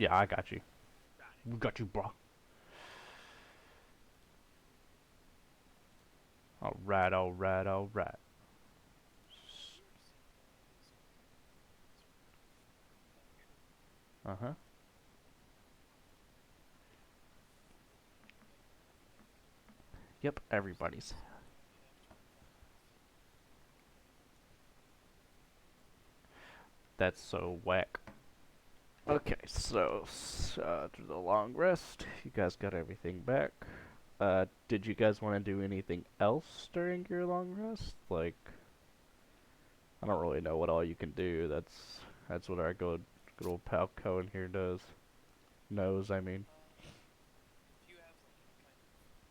Yeah, I got you. Got it. We got you, bro. Alright, alright, alright. Now your scene is sort of done here. Uh-huh. Like everything Yep, everybody's. seems like you have turned off. That's so whack. Okay, so, through the long rest, you guys got everything back. Did you guys want to do anything else during your long rest? Like, I don't really know what all you can do. That's what our good old pal Cohen here does. Knows, I mean. If you have like any kind of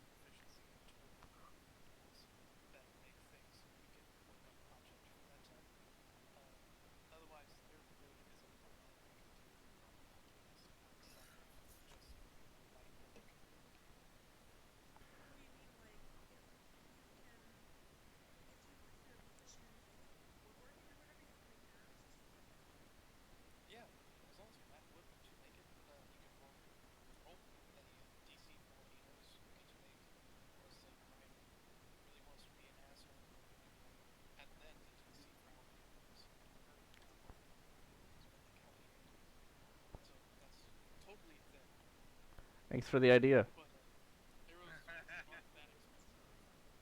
proficiency tool or tools that make things, we can work on the object for that time. Otherwise, there really isn't a lot we can do on the podcast outside of just light work. What do you mean, like, if you can, like, if you if you're proficient in like woodworking or whatever, you can make arrows and stuff like that? Yeah, as long as you have wood to make it, you can roll a DC for how many arrows you get to make. Unless like Ryan really wants to be an asshole and add then the DC for how many arrows, or not how many arrows, but like how many you get to make. So that's totally a thing. Thanks for the idea. But arrows aren't that expensive, and you can find them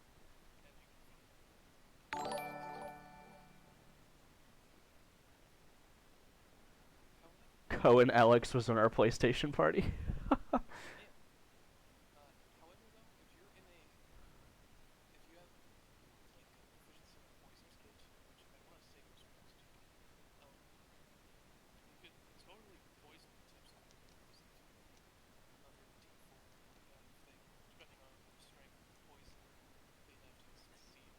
pretty easily. However, Cohen Alex was on our PlayStation party. yeah. However, though, if you have like proficiency in a poisoner's kit, which I want to say you're supposed to, um, you could totally poison the tips off your arrows if you roll another d4 kind of thing, depending on your strength of poison. But you'd have to succeed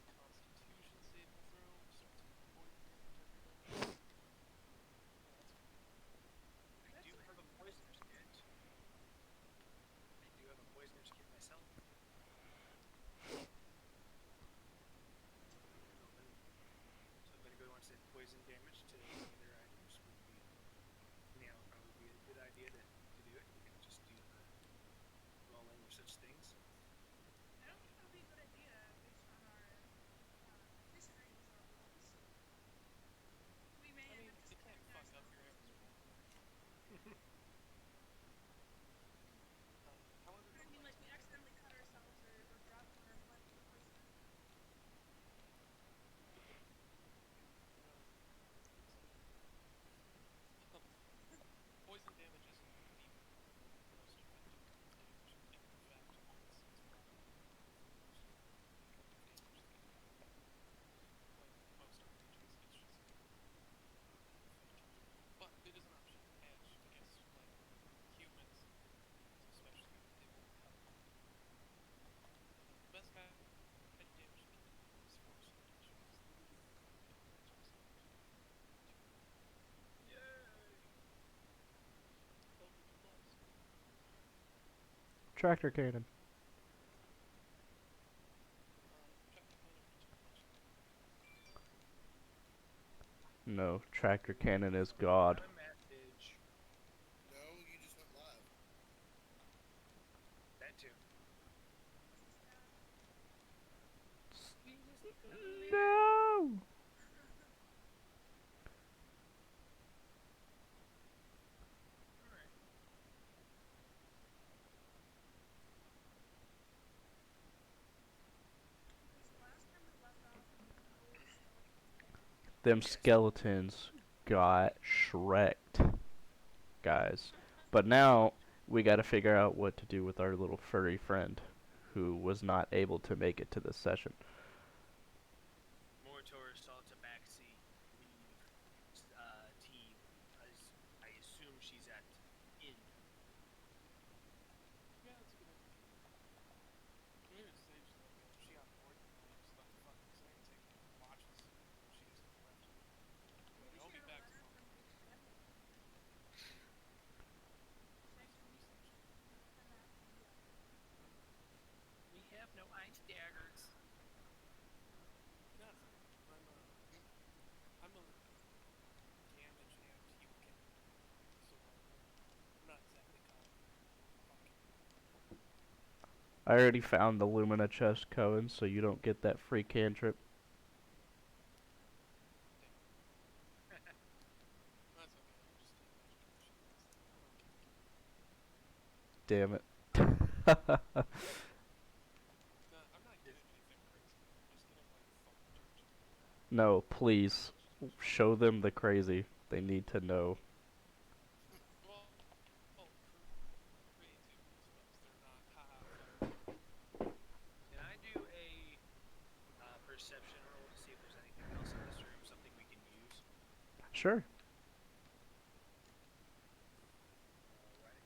a Constitution saving throw, which starts with poison damage every round. Yeah, that's fine. That's I do like have a really poisoner's cool. kit. I do have a poisoner's kit myself. So if anybody wants to add poison damage to any of their items, would be, now would probably be a good idea to do it. You can just do the rolling of such things. I don't think that would be a good idea based on our disagreeing with our rolls. We may I end up mean, just it can't cutting fuck up ourselves your or arrows something. more. However, But I I would mean, like like, to we make a accidentally cut ourselves or drop one or fled to a poisoner. it's like um, poison damage isn't the most effective kind of damage, and in fact, it's probably the most overpowered kind of damage that can happen. Like most RPGs, it's just not effective, but it is an option, and against like humans and things especially, it will help. The best kind of damage you can do is force damage, because then you can get multiple to roll. Yay! Eldritch Blast. Tractor cannon. Tractor Cannon would be too much. No, tractor cannon is Somebody got God. a message. No, you just went live. That too. Jesus died. Jesus died. No. Alright. Okay, so last time we left off with no skeletons dead. Them Yes. skeletons got shreked, guys. But now we got to figure out what to do with our little furry friend who was not able to make it to this session. Moritor saw Tabaxi leave team. I assume she's at inn. Yeah, that's a good idea. We could stage like she got bored and just left the fucking thing and watches while she just left. Be like, Maybe I'll she be got a back letter tomorrow. from Lady Shanley saying to meet Assumption. her at the inn. We have no ice daggers. God damn it. I'm I already found the Lumina chest, Cohen, so you don't get that free cantrip. That's okay. I'll just take magic potion next time. I don't care. Damn it. I'm not getting anything crazy. I'm just getting like thumb protection. No, please. Which is just Show them the crazy. They need to know. well, creativity spells. They're not haha funny. Can I do a perception roll to see if there's anything else in this room, something we can use? Sure. Alrighty.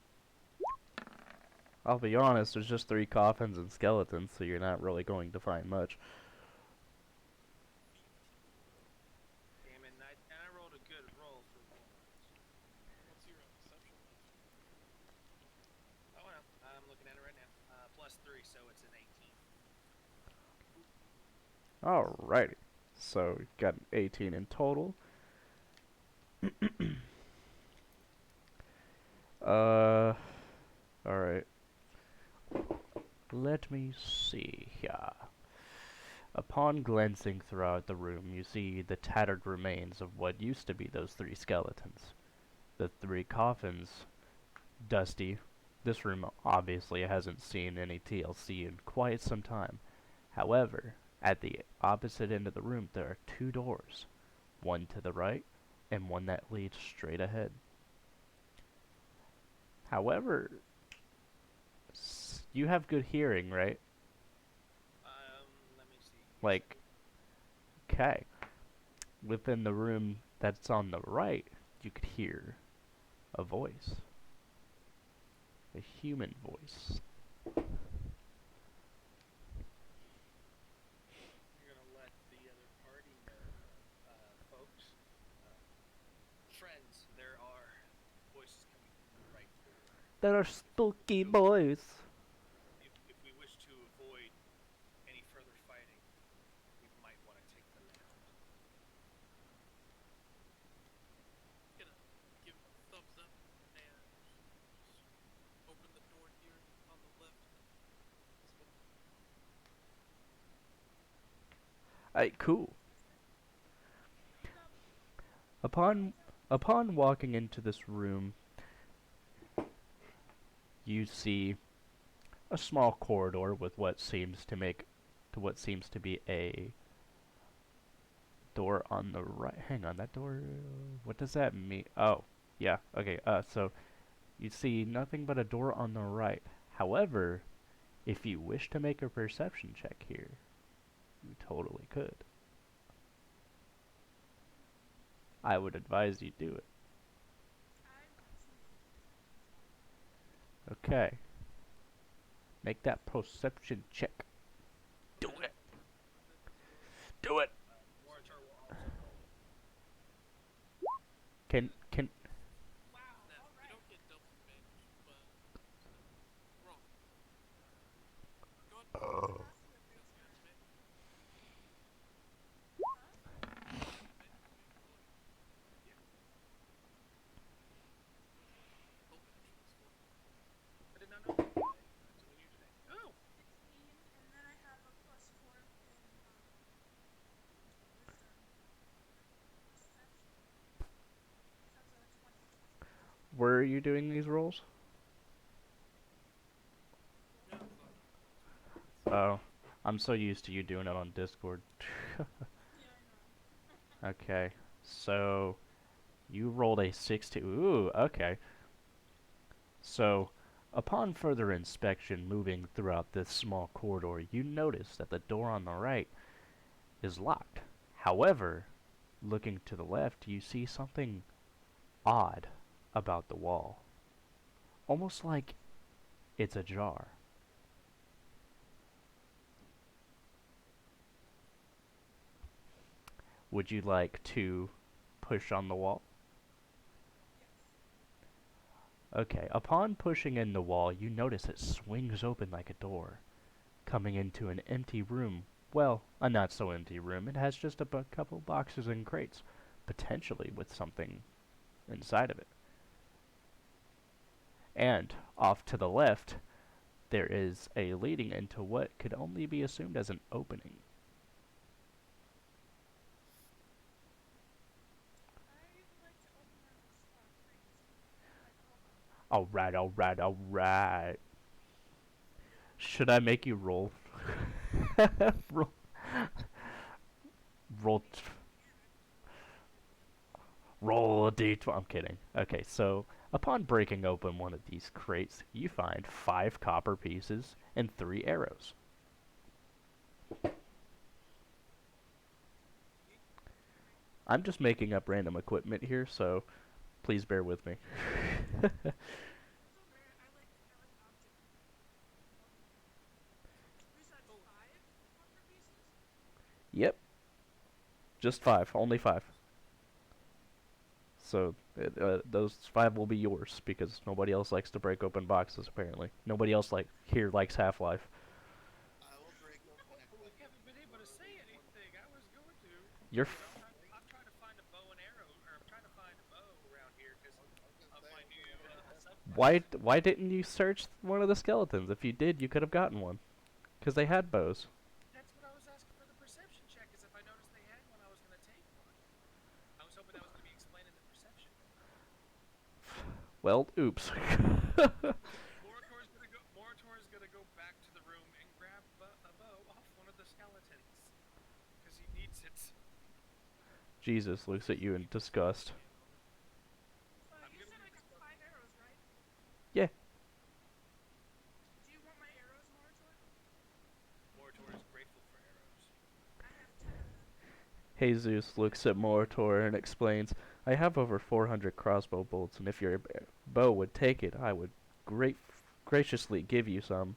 I'll be honest, there's just 3 coffins and skeletons, so you're not really going to find much. 15. Damn it, and I rolled a good roll for once. What's your perception modifier? Oh no, I'm looking at it right now. +3, so it's an 18. Alrighty. So, you've got 18 in total. Alright. Let me see here. Upon glancing throughout the room, you see the tattered remains of what used to be those 3 skeletons. The 3 coffins, dusty. This room obviously hasn't seen any TLC in quite some time. However, at the opposite end of the room, there are 2 doors. One to the right, and one that leads straight ahead. However, you have good hearing, right? Let me see. Like, okay. Within the room that's on the right, you could hear a voice. A human voice. You're gonna let the other party know, folks. Friends, there are voices coming from the right door. There are spooky boys. If we wish to avoid any further fighting, we might want to take them out. Gonna give him a thumbs up and just open the door here on the left as well. Alright, cool. Upon walking into this room, you see a small corridor with what seems to be a door on the right. Hang on, that door. What does that mean? Oh, yeah. Okay. So you see nothing but a door on the right. However, if you wish to make a perception check here, you totally could. I would advise you do it. I want to make a perception check. Okay. Make that perception check. Do it. Do it. Moritar will also roll. Can Wow, Now, you alright. don't get double advantage, but wrong. Go ahead. Passive You got some nature. advantage. Huh? Advantage to your roll. Yeah. Help actions work. I did not know that. I learned something new today. Oh! 16, and then I have a +4 in wisdom. Perception. So it's a 20. where are you doing these rolls? What? Yeah, it's not too bad. Oh, I'm so used to you doing it on Discord. Yeah, I know. Okay, so you rolled a 16. Ooh, okay. So, upon further inspection moving throughout this small corridor, you notice that the door on the right is locked. However, looking to the left, you see something odd about the wall. Almost like it's ajar. Would you like to push on the wall? Yes. Okay, upon pushing in the wall, you notice it swings open like a door, coming into an empty room. Well, a not so empty room. It has just a couple boxes and crates, potentially with something inside of it. And off to the left, there is a leading into what could only be assumed as an opening. I would like to open one of those crates. Like all of them. Alright, alright, alright. Should I make you roll? roll. Roll. Yeah, Roll a d12. I'm kidding. Okay, so upon breaking open one of these crates, you find 5 copper pieces and 3 arrows. I'm just making up random equipment here, so please bear with me. it's alright. I like object development. You said Oh, 5 copper pieces? Yep, just 5, only 5. So those 5 will be yours because nobody else likes to break open boxes. Apparently, nobody else here likes Half-Life. I will break open a well, we couple haven't been able to for say one. anything. I was going to. You're You know, f- I'm trying to find a bow and arrow, or I'm trying to find a bow around here because I was gonna of say my I was new gonna have to why subclass. why didn't you search one of the skeletons? If you did, you could have gotten one because they had bows. That's what I was asking for the perception check. Is if I noticed they had one, I was going to take one. I was hoping that was going to be explained in the perception. Well, oops. Morator's gonna go back to the room and grab a bow off one of the skeletons because he needs it. Jesus looks at you in disgust. So I'm you gonna said be I got disgusted. 5 arrows, right? Yeah. Do you want my arrows, Moritor? Morator is grateful for arrows. I have 10 of them. Jesus looks at Moritor and explains, I have over 400 crossbow bolts, and if your bow would take it, I would great graciously give you some.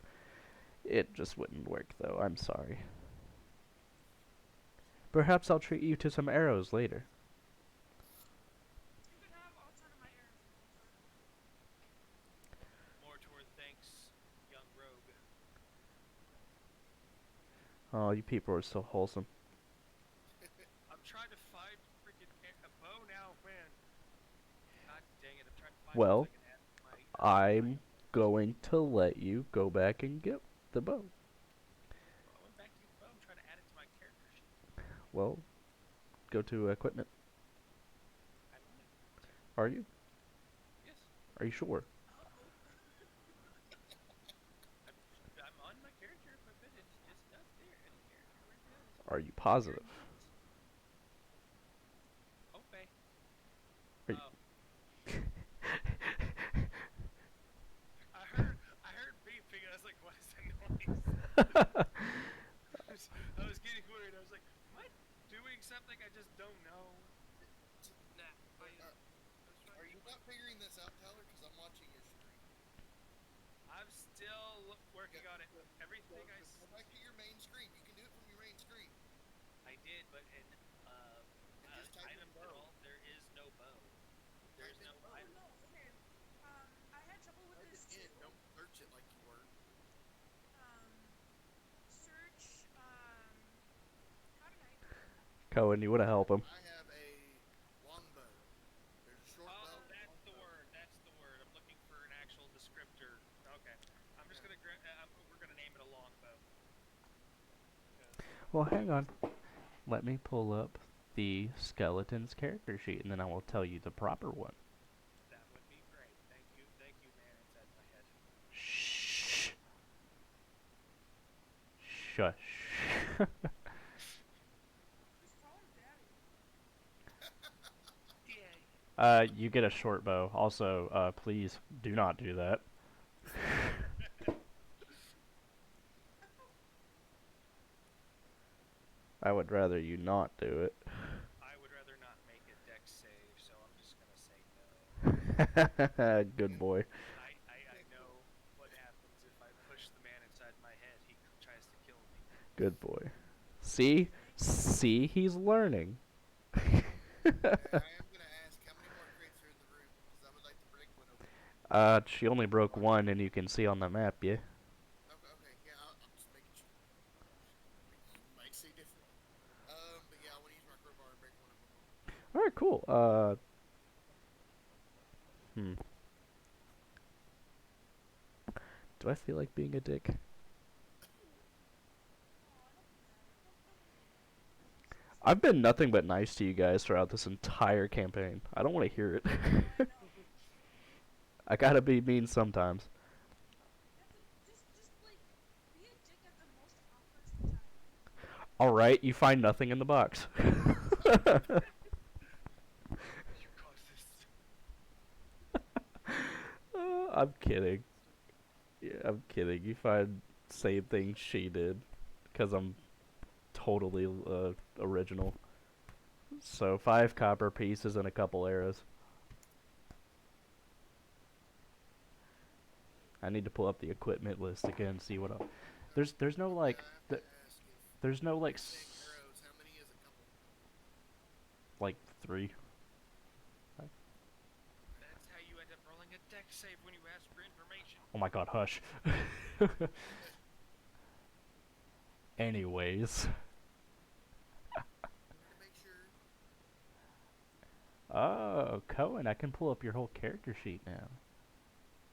It just wouldn't work, though. I'm sorry. Perhaps I'll treat you to some arrows later. You can have all 10 of my arrows, Moritor. Morator thanks young rogue. Oh, you people are so wholesome. I'm trying to find freaking a bow now, man. God dang it! I'm trying to find one so Well, I can add my. I'm going to let you go back and get the bow. Well, I went back to get the bow. I'm trying to add it to my character sheet. Well, go to equipment. I'm on it. Are you? Yes, Are you sure? Uh-oh. I'm. I'm on my character equipment. It's up there. Edit character. Where it is. Are you Here positive? it is. Okay. Are Oh. I heard beeping. I was like, what is that noise? you? I was getting worried. I was like, am I doing something I just don't know? Nah, I was trying Are to you get my. not figuring this out, Tyler? Because I'm watching your stream. I'm still working on it. Everything Go back to your main screen. You can do it from your main screen. I did, but in And just type in items and bow. all, there is no bow. There's Type in no bow. Oh item. no, okay. I had trouble with Type this it in. too. Don't search it like you were. Search, how did I? Cohen, you would have helped him. I have a longbow. There's a short bow Oh, and a that's the longbow. word. That's the word. I'm looking for an actual descriptor. Okay, I'm just gonna. We're gonna name it a longbow. Because Well, hang on. Let me pull up the skeleton's character sheet, and then I will tell you the proper one. that would be great. Thank you, man inside my head. Shh. Shush. Just call him Daddy. Yay. You get a short bow. Also, please do not do that. I would rather you not do it. I would rather not make a dex save, so I'm just gonna say no. Good boy. I know what happens if I push the man inside my head. He tries to kill me. Good boy. See? See? He's learning. I am gonna ask how many more crates are in the room because I would like to break one open. She only broke one, and you can see on the map, yeah? Okay, yeah. I'm just making sure. You might say differently. But yeah, I want to use my crowbar and break one of them open. Alright, cool. Hmm. Do I feel like being a dick? Oh, don't be that. Don't be mean. I've been nothing but nice to you guys throughout this entire campaign. I don't want to hear it. Oh, I know. I gotta be mean sometimes. You have to just like be a dick at the most opportune time. Alright, you find nothing in the box. You caused this. I'm kidding. Yeah, I'm kidding. You find same thing she did. Because I'm totally original. So 5 copper pieces and a couple arrows. I need to pull up the equipment list again, see what else. There's no Okay, like I have to th- ask if there's no like you say arrows, how many is a couple? like 3. Okay. That's how you end up rolling a deck save when you ask for information. Oh my god, hush. Anyways, Wanted to make sure. oh Cohen, I can pull up your whole character sheet now.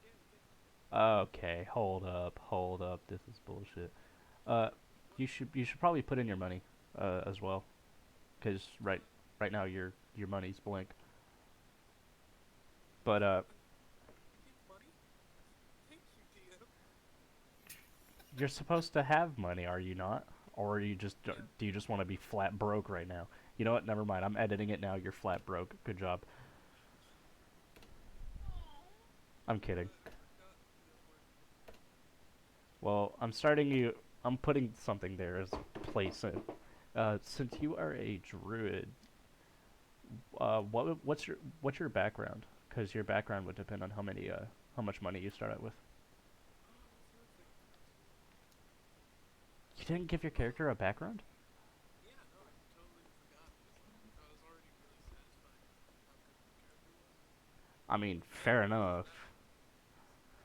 Yeah, yeah. Okay, hold up. This is bullshit. Uh, you should probably put in your money, as well, cause right now your money's blank. But Pink money? Thank you, DM. you're supposed to have money, are you not? Or are you just Yeah. do you just want to be flat broke right now? You know what? Never mind. I'm editing it now. You're flat broke. Good job. Oh. I'm kidding. I forgot the F word. Well, I'm starting you. I'm putting something there as place in. Since you are a druid, what's your background? Because your background would depend on how much money you start out with. Oh, that's another thing I forgot to do. You didn't give your character a background? Yeah, no, I totally forgot because I was already really satisfied with how good my character was. I mean, But now fair I need enough.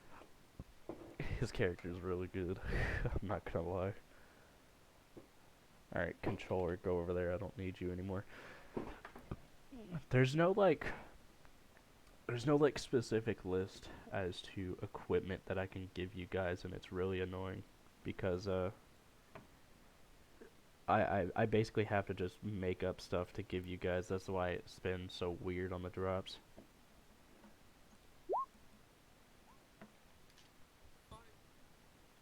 that. His character is really good. I'm not gonna lie. All right, controller, go over there. I don't need you anymore. There's no like specific list as to equipment that I can give you guys, and it's really annoying because I basically have to just make up stuff to give you guys. That's why it's been so weird on the drops. Fine.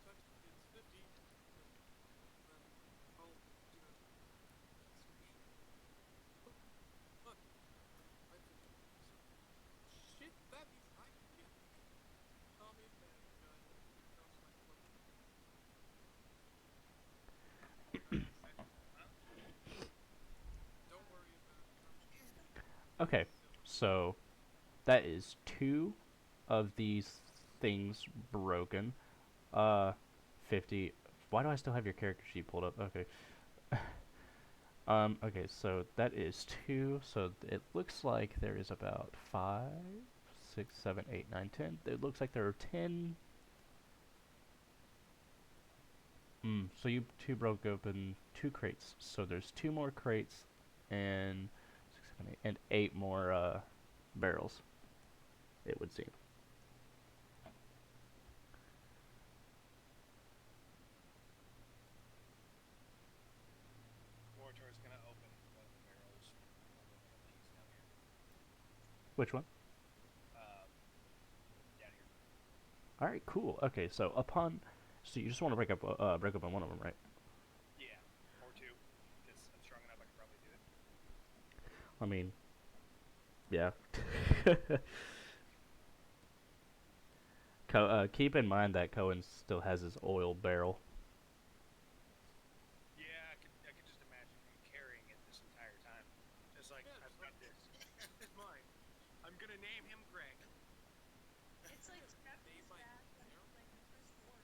Technically, it's 50, but then I'll do it next mission. Oh, but I'm 50, so shit. That means I can get Tommy Handgun, which costs like 20. Nice. Huh? Don't worry about it. I'm cheap. Okay, so that is 2 of these things broken. Uh, 50. Why do I still have your character sheet pulled up? Okay. Okay, so that is 2. So it looks like there is about 5, 6, 7, 8, 9, 10. It looks like there are 10. So you 2 broke open 2 crates. So there's 2 more crates and 6, 7, 8, and 8 more barrels, it would seem. Wartor's gonna open one of the barrels on one of these down here. Which one? Down here. All right, cool. Okay, so you just want to break open one of them, right? Yeah, or 2, because I'm strong enough I could probably do it. I mean, yeah. Keep in mind that Cohen still has his oil barrel. Yeah, I could just imagine him carrying it this entire time. Just like, Yeah, I've just got like this. this is mine. I'm gonna name him Greg. It's like Yeah, strapped to name his my back when arrow. like the first war.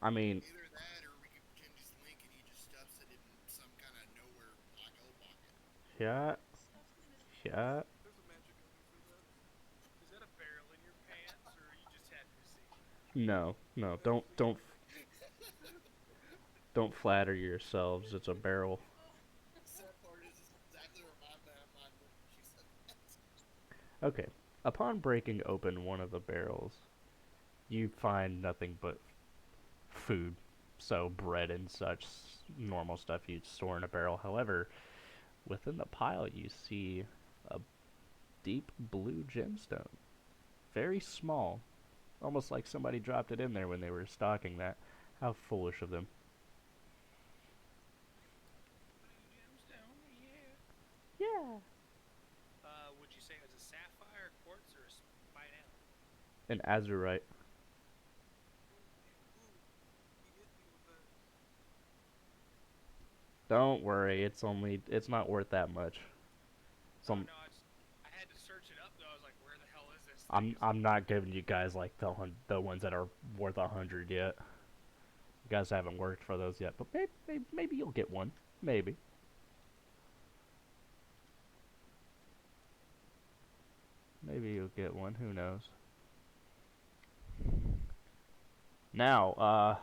I mean, Either that, or we could pretend he's Link and he just stuffs it in some kind of nowhere black hole pocket. yeah, Stuffs it in his pants. yeah. There's a magic item for that. Is that a barrel in your pants, or are you just happy to see me? No, no, Actually, yeah. don't flatter yourselves. It's a barrel. Oh. Sad part is exactly where my mind went when she said that. Okay. Upon breaking open one of the barrels, You find nothing but food, so bread and such, normal stuff you'd store in a barrel. However, within the pile, you see a deep blue gemstone, very small, almost like somebody dropped it in there when they were stocking that. How foolish of them. Blue gemstone, yeah. Yeah. Would you say it was a sapphire, quartz, or a spinel? An azurite. Ooh, he hit me with that. Don't worry, it's not worth that much. Oh Some no, I had to search it up though. I was like, where the hell is this thing? I'm not giving you guys like the ones that are worth 100 yet. You guys haven't worked for those yet, but maybe you'll get one. Maybe. Maybe you'll get one. Who knows? Now,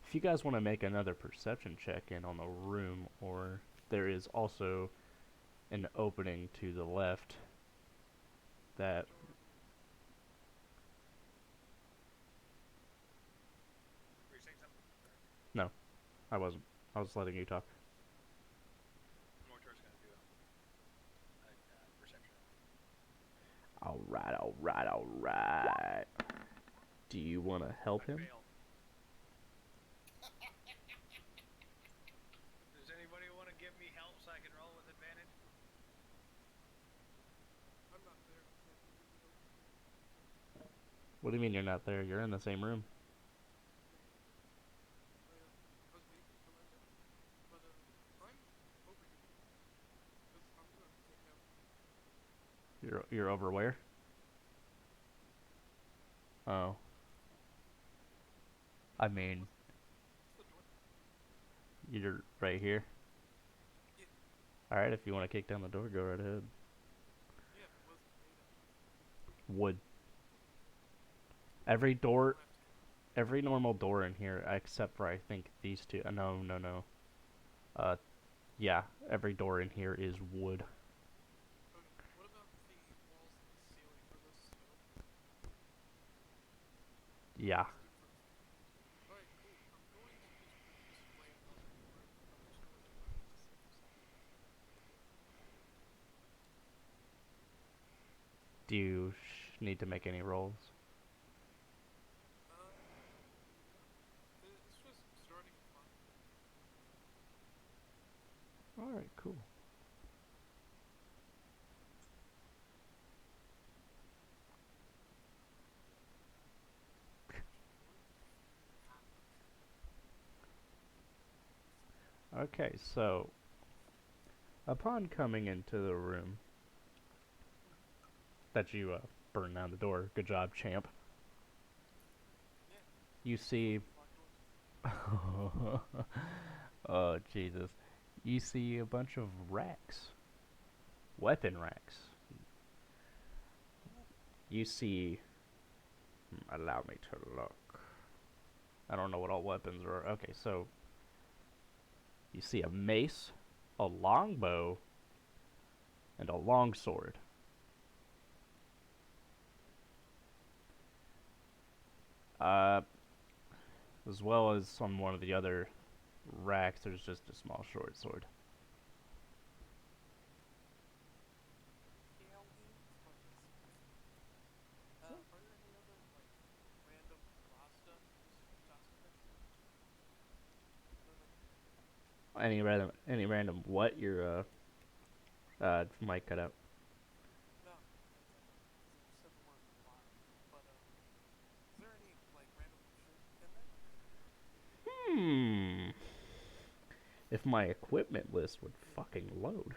if you guys want to make another perception check in on the room, or there is also an opening to the left that Were you saying something? Sorry. no, I wasn't. I was letting you talk. Mortor's gonna do a perception on me. All right, all right, all right. Do you want to help I him? fail. Does anybody want to give me help so I can roll with advantage? I'm not there. I can't give you help. What do you mean you're not there? You're in the same room. I was waiting for Commander, but I'm over here because I'm gonna take him. You're over where? Oh, I mean, What's the door? you're right here. Yeah, All right, if you want to kick down the door, go right ahead. yeah. What's it made of? Wood. Every I'm door, gonna have to kick. every normal door in here, except for I think these two. No, no, no. Uh, yeah, every door in here is wood. Okay. What about the walls and the ceiling? Are those stone? Yeah. Stone first. All right, cool. I'm going to just produce flames on the door. I'm just gonna leave that just for safety. Do you need to make any rolls? No. It's just starting a fire. All right, cool. Wood. Okay, so upon coming into the room that you burned down the door, good job, champ. Yeah. You I killed see, 5 doors. oh Jesus, you see a bunch of racks, weapon racks. Ooh. You see, allow me to look. I don't know what all weapons are. Okay, so you see a mace, a longbow, and a longsword. Uh, as well as on one of the other racks, there's just a small short sword. Hail games, but it's are there any other like random Rasta just dustlets? Or like Any random what your mic cut out. no, that's okay. Because you said the word lot. But is there any like random shit in there? Hmm. If my equipment list would fucking load,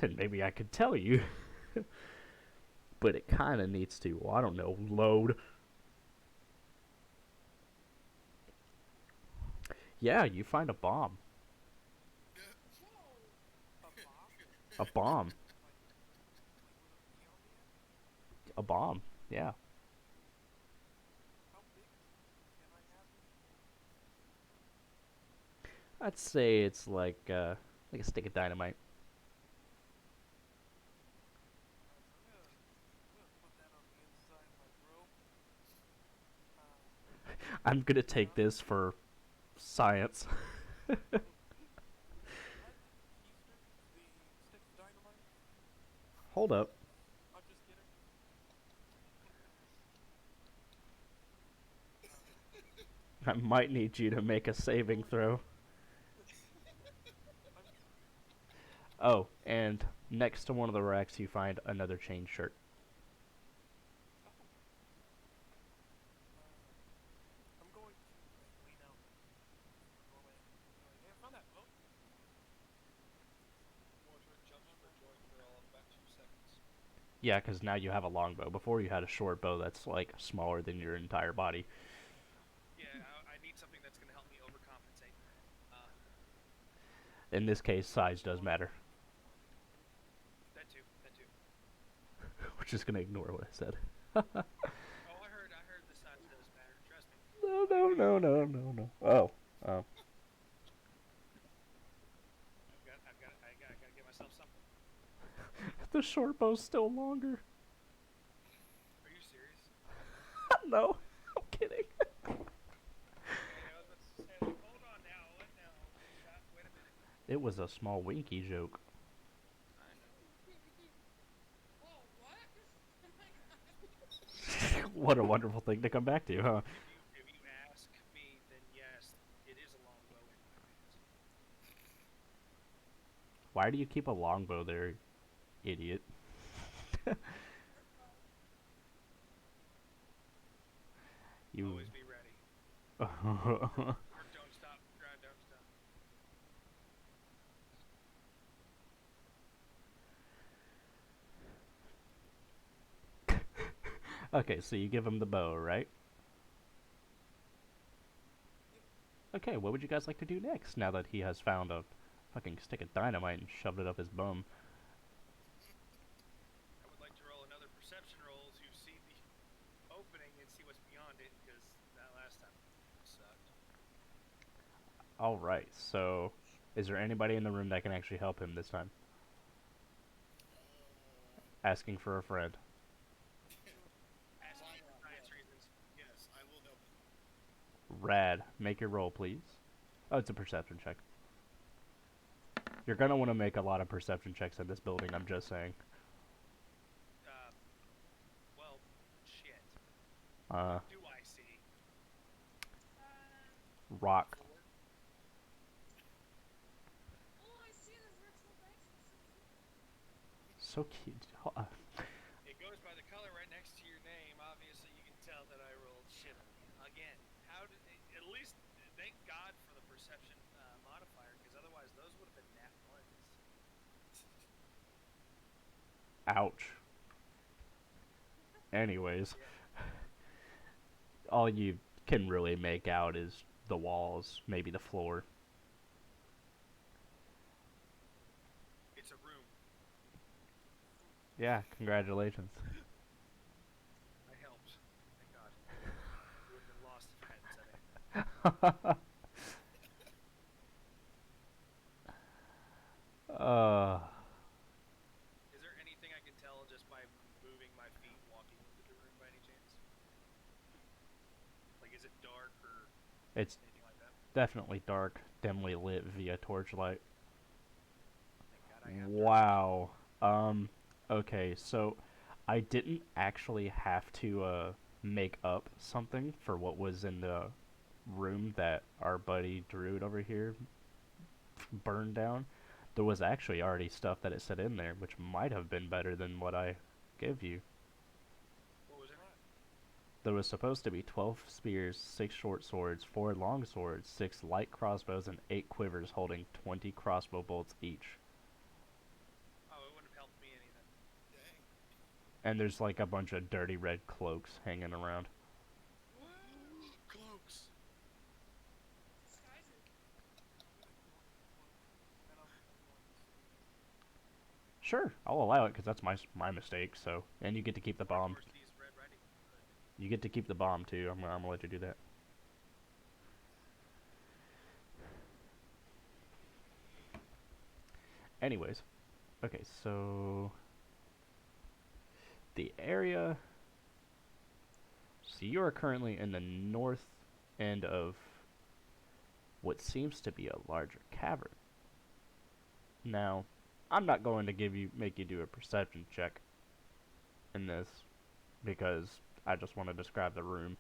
then maybe I could tell you. But it kind of needs to. Well, I don't know. Load. Yeah, you find a bomb. Whoa! A bomb? A bomb. Like with a B on the end? A bomb. Yeah. How big is it? Can I have it? I'd say it's like a stick of dynamite. Alright, so I'm gonna put I'm gonna take this for science. Had the keister, the stick of dynamite? Hold up. I'm just kidding. I might need you to make a saving throw. I'm trying. Oh, and next to one of the racks, you find another chain shirt. Oh. I'm going to lean out from the doorway and be like, hey, I found that boat. Mortar jumps for joy for all of about 2 seconds. Yeah, because now you have a longbow. Before you had a short bow that's like smaller than your entire body. Yeah, I need something that's gonna help me overcompensate. Uh, In this case, size does matter. that too. That too. We're just gonna ignore what I said. Oh, I heard the size does matter. Trust me. No, no, no, no, no, no. Oh, oh. I gotta get myself something. The short bow's still longer. Are you serious? No, I'm kidding. Okay, I was about to say, like, hold on now. What now? Wait a minute. It was a small winky joke. I know. Whoa, what? Oh my god. What a wonderful thing to come back to, huh? If you ask me, then yes, it is a longbow in my pants. Why do you keep a longbow there, idiot? You. Always be ready. Or don't stop. Grind, don't stop. Okay, so you give him the bow, right? Yep. Okay, what would you guys like to do next now that he has found a fucking stick of dynamite and shoved it up his bum? I would like to roll another perception roll to see the opening and see what's beyond it, because that last time sucked. Alright, so is there anybody in the room that can actually help him this time? Asking for a friend. Asking Why for not? science Yes. reasons. Yes, I will help him. Rad. Make your roll, please. Oh, it's a perception check. You're gonna want to make a lot of perception checks in this building, I'm just saying. Uh, well, shit. Uh, What do I see? rock. 4? All I see is virtual dice. It's so cute. So cute. It goes by the color right next to your name. Obviously, you can tell that I rolled shittily. Again, how did at least thank God for the perception modifier, because otherwise those would have been nat ones. Ouch. Anyways, Yeah. all you can really make out is the walls, maybe the floor. It's a room. Yeah, congratulations. I helped. Thank God. I would have been lost if I hadn't said anything. uh, Is there anything I can tell just by moving my feet, walking into the room by any chance? Like, is it dark or it's anything like that? definitely dark, dimly lit via torchlight. Thank God I have dark vision. Wow. Okay, so I didn't actually have to make up something for what was in the room that our buddy Druid over here burned down. There was actually already stuff that it said in there, which might have been better than what I gave you. What was in it? There was supposed to be 12 spears, 6 short swords, 4 long swords, 6 light crossbows, and 8 quivers holding 20 crossbow bolts each. Oh, it wouldn't have helped me any then. Dang. And there's like a bunch of dirty red cloaks hanging around. Whoa. Cloaks! Disguises. I'm gonna go look at the cloaks, and I'm going to say, Sure, I'll allow it because that's my mistake. So, and you get to keep the Dark bomb. Horse sees Red Riding Hood. You get to keep the bomb too. I'm gonna let you do that. Anyways, okay, so the area. So you are currently in the north end of what seems to be a larger cavern. Now, I'm not going to make you do a perception check in this because I just want to describe the room.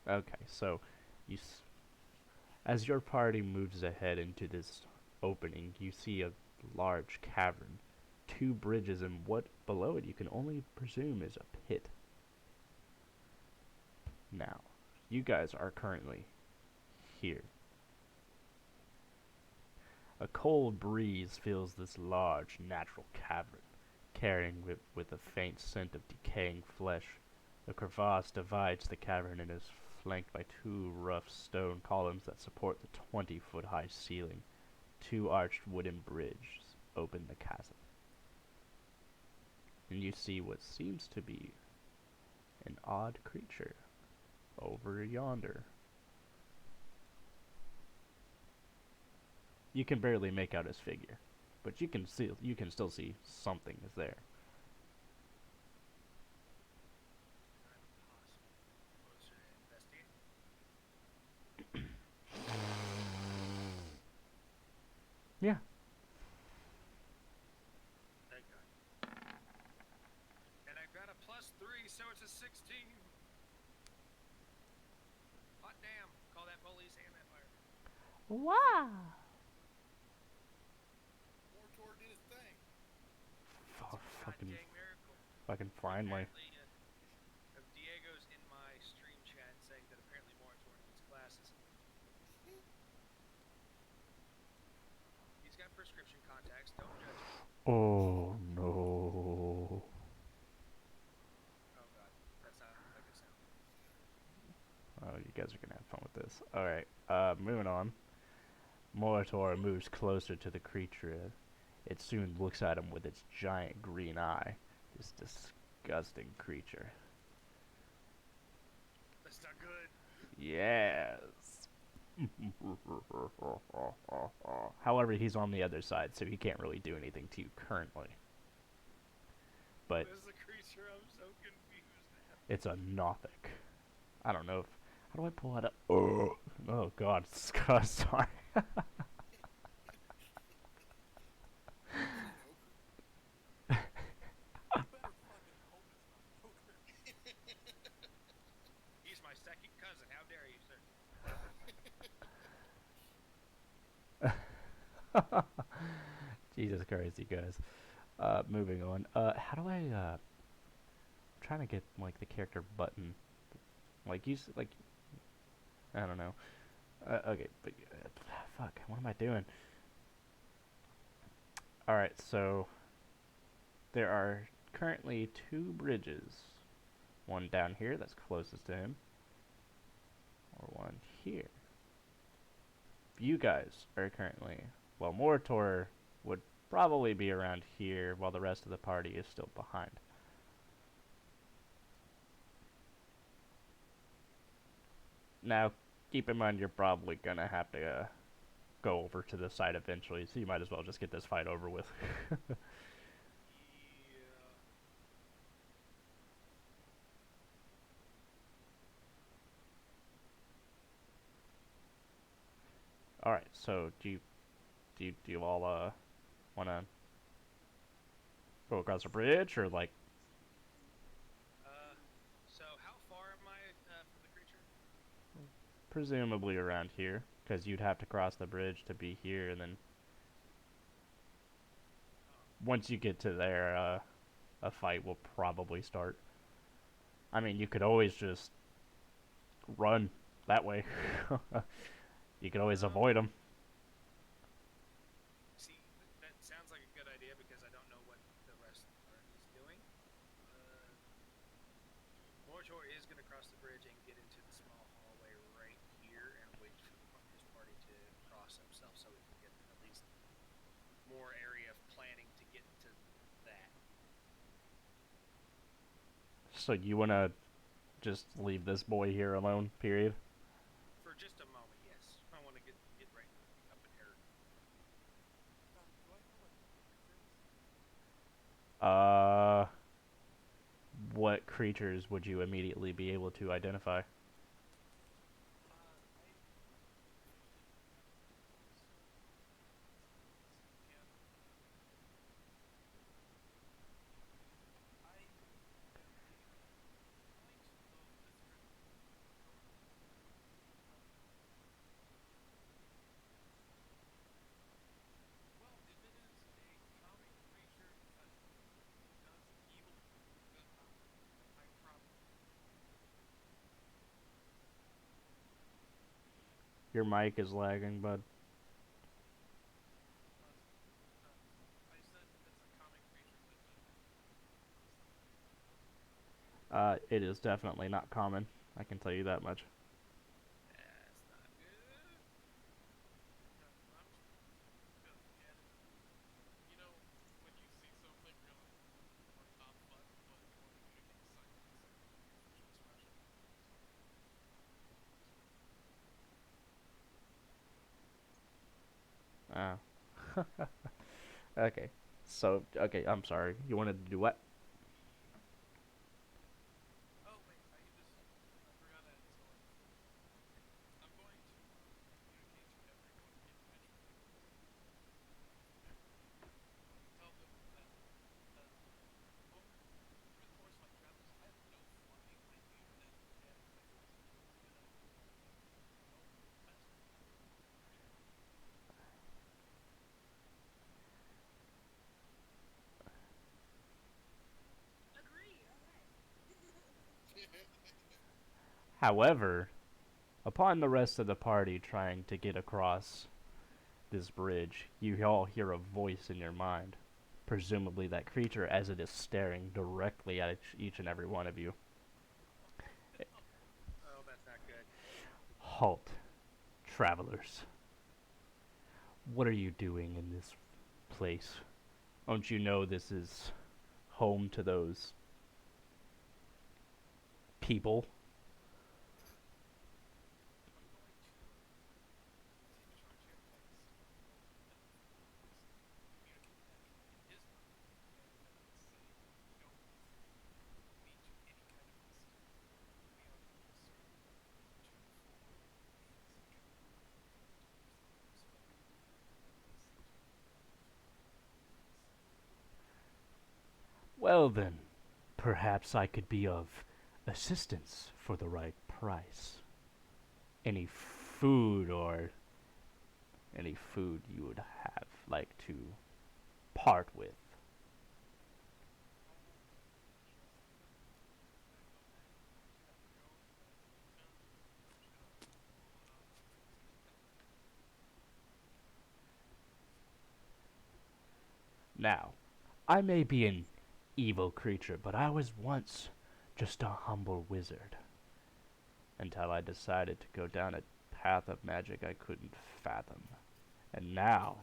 Okay, so you as your party moves ahead into this opening, you see a large cavern, two bridges, and what below it you can only presume is a pit. Now, you guys are currently here. A cold breeze fills this large natural cavern, carrying with a faint scent of decaying flesh. A crevasse divides the cavern and is flanked by two rough stone columns that support the 20-foot high ceiling. Two arched wooden bridges open the chasm. And you see what seems to be an odd creature over yonder. You can barely make out his figure, but you can still see something is there. Closer to investigate. Yeah. Thank God. And I've got a +3, so it's a 16. Hot damn. Call that police and that fire. Wow. Mortor did his thing. It's a Fucking, goddamn miracle. fucking finally. Apparently, Diego's in my stream chat saying that apparently Morator needs glasses. He's got prescription contacts. Don't judge him. Oh no. Oh God, that's not a good sound. Oh, you guys are gonna have fun with this. Alright, moving on. Molitor moves closer to the creature. It soon looks at him with its giant green eye. This disgusting creature. That's not good. Yes. However, he's on the other side, so he can't really do anything to you currently. But This is a creature. I'm so confused now. it's a Nothic. I don't know if. How do I pull that up? Oh God, Scott, sorry. Is it an ogre? You better fucking hope it's not an ogre. He's my second cousin. How dare you, sir? Jesus Christ, you guys. Moving on. How do I'm trying to get like the character button. Like like I don't know. Okay, but fuck. What am I doing? All right, so there are currently two bridges. One down here that's closest to him, or one here. You guys are currently, well, Moritor would probably be around here while the rest of the party is still behind. Now, keep in mind you're probably gonna have to go over to the side eventually, so you might as well just get this fight over with. Yeah. All right, so do you all want to go across the bridge or like So how far am I from the creature? presumably around here? Because you'd have to cross the bridge to be here, and then Oh. once you get to there, a fight will probably start. I mean, you could always just run that way. You could always Um. avoid them. See, that sounds like a good idea because I don't know what the rest of the party is doing. Uh, Moritor is going to cross the bridge and get into the small hallway right here and wait for his party to cross himself so we can get at least more area of planning to get to that. So you want to just leave this boy here alone, period? For just a moment, yes. I want to get right up in here. Do I know what the creature is? What creatures would you immediately be able to identify? Your mic is lagging, bud. I said it's a common creature, but it's not very common. It is definitely not common. I can tell you that much. That's not good. Yeah, I'm just forget it. You know, when you see something really cool or not fun, but you want to communicate to scientists, your facial expression is like Ah. Okay. So, okay, I'm sorry. You wanted to do what? Oh wait, I forgot I had story before we go. I'm going to communicate to everyone individually and tell them that over the course of my travels, I have no fucking idea that animals are gonna mess with me. Agree. Okay. However, upon the rest of the party trying to get across this bridge, you all hear a voice in your mind. Presumably that creature as it is staring directly at each and every one of you. Oh no. Oh, that's not good. Halt, travelers. What are you doing in this place? Don't you know this is home to those people? I'm going to take charge here as elf and communicate that in his mind and say, don't lead to any kind of hostility. We are serving two fallen beings here, and please respect and listen to what we say. Well then, perhaps I could be of assistance for the right price. Any food or any food you would have like to part with. I'll trust him and go ahead and do that. Go and chat up. I'll tell him Now, I may be an evil creature, but I was once just a humble wizard until I decided to go down a path of magic I couldn't fathom. And now,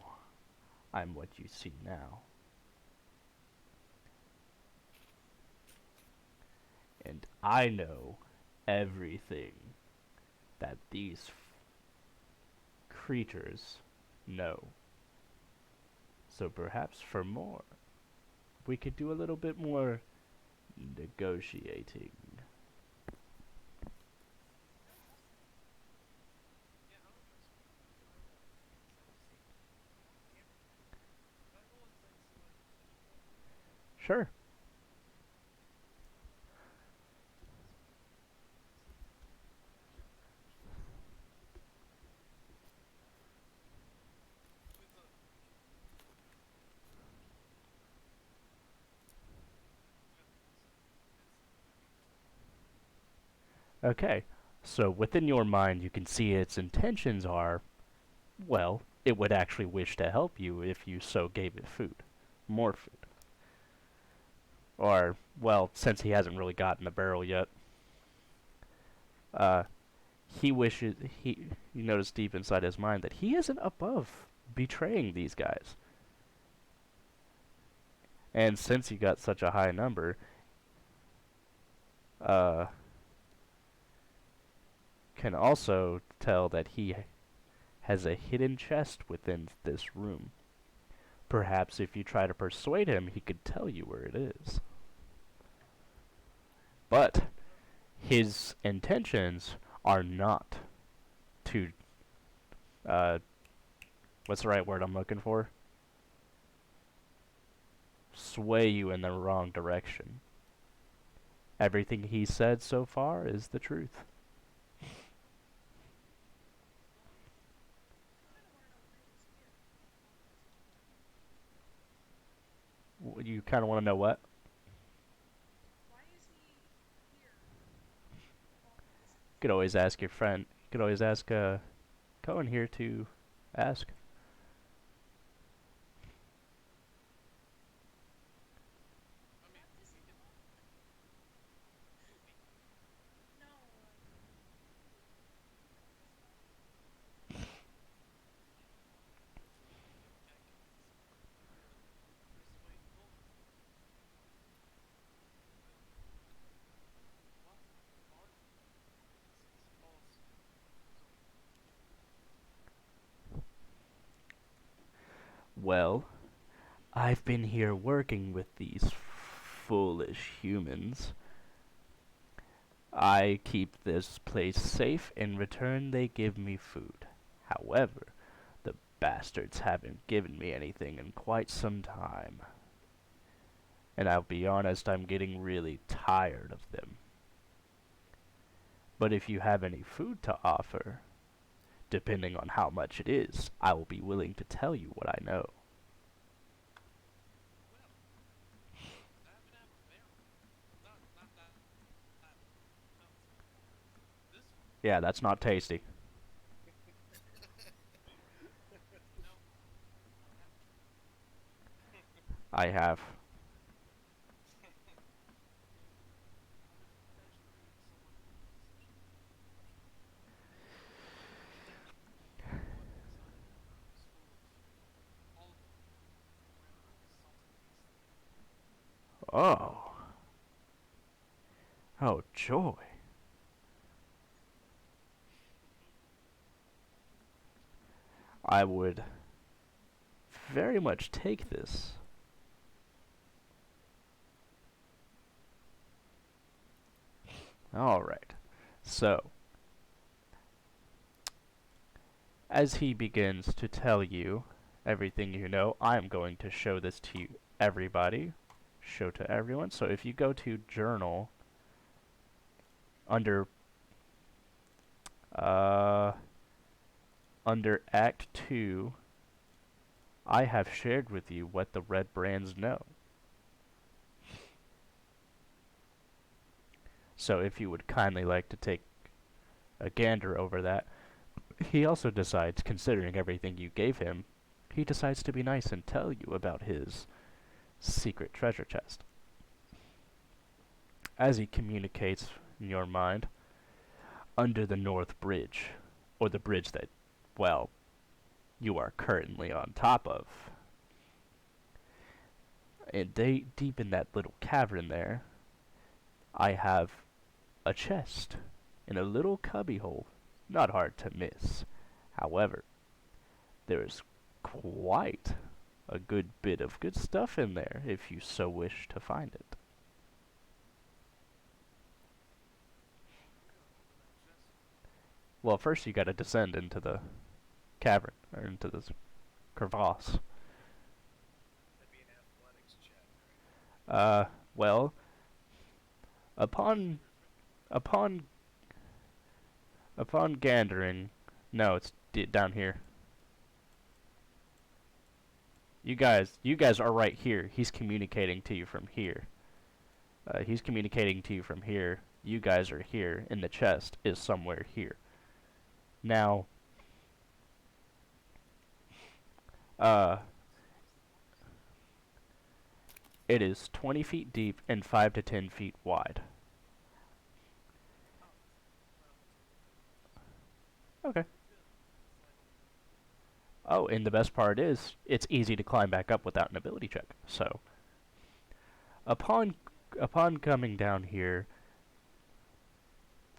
I'm what you see now. And I know everything that these creatures know. So perhaps for more, we could do a little bit more negotiating. Don't trust him. yeah, I don't trust him either. Can I roll insight to see? Yep. Can I roll insight to see what I can potentially get? Sure. With a with insight, it's natural 20. Okay. So within your mind, you can see its intentions are, well, it would actually wish to help you if you so gave it food. More food. Or, well, since he hasn't really gotten the barrel yet, uh, he wishes, you notice deep inside his mind that he isn't above betraying these guys. And since he got such a high number, uh, can also tell that he has a hidden chest within this room. Perhaps if you try to persuade him, he could tell you where it is. But his intentions are not to, uh, what's the right word I'm looking for? Sway you in the wrong direction. Everything he said so far is the truth. I kind of want to know why he's here. All the distance. You kind of want to know what? Why is he here of all the You could distance? always ask your friend. You could always ask Cohen here to ask. I mean, What? Just we can. what? We. No, You can't get this far. This way forward. But what are you? Since Paul's so Well, I've been here working with these foolish humans. I keep this place safe. In return, they give me food. However, the bastards haven't given me anything in quite some time. And I'll be honest, I'm getting really tired of them. But if you have any food to offer, depending on how much it is, I will be willing to tell you what I know. well. I happen to have a barrel. Not that. That. No, this one. Yeah, that's not tasty. You know, I have tried. I have. How did you manage to bring someone with such corruption and what inside of it is full of alcohol, incredibly salty tasting. Oh. Oh, joy. I would very much take this. Alright. So, as he begins to tell you everything you know, I am going to show this to you, everybody. Show to everyone. So if you go to journal under uh under Act 2, I have shared with you what the red brands know. So if you would kindly like to take a gander over that, he also decides, considering everything you gave him, he decides to be nice and tell you about his secret treasure chest. As he communicates in your mind, under the North Bridge, or the bridge that, well, you are currently on top of, and deep in that little cavern there, I have a chest in a little cubbyhole, not hard to miss. However, there is quite a good bit of good stuff in there if you so wish to find it. How are we gonna open that chest? Well, first you gotta descend into the cavern, or into this crevasse. That'd be an athletics check, right? Uh, well, upon Secret treasure. upon upon gandering, no, it's down here. You guys are right here. He's communicating to you from here. He's communicating to you from here. You guys are here, and the chest is somewhere here. Now, uh, So what's the point? it is 20 feet deep and 5 to 10 feet wide. Oh, it's right up the top of it. Okay. We could climb up there. Oh, and the best part is, it's easy to climb back up without an ability check. So, upon upon coming down here,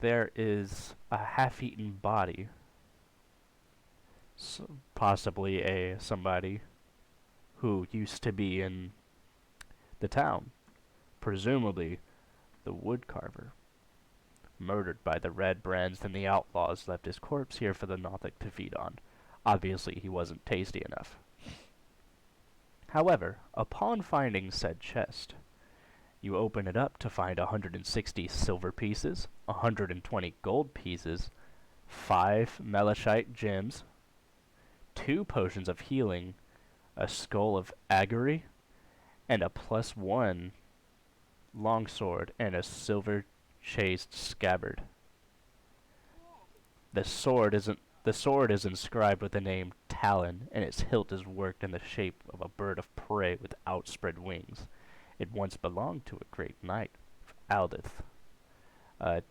there is a half-eaten body, possibly a somebody who used to be in the town, presumably the woodcarver, murdered by the Red Brands, and the outlaws left his corpse here for the Nothic to feed on. Obviously, he wasn't tasty enough. However, upon finding said chest, you open it up to find 160 silver pieces, 120 gold pieces, 5 Melashite gems, 2 potions of healing, a skull of augury, and a +1 longsword and a silver chased scabbard. Whoa! The sword isn't The sword is inscribed with the name Talon, and its hilt is worked in the shape of a bird of prey with outspread wings. It once belonged to a great knight, Aldith.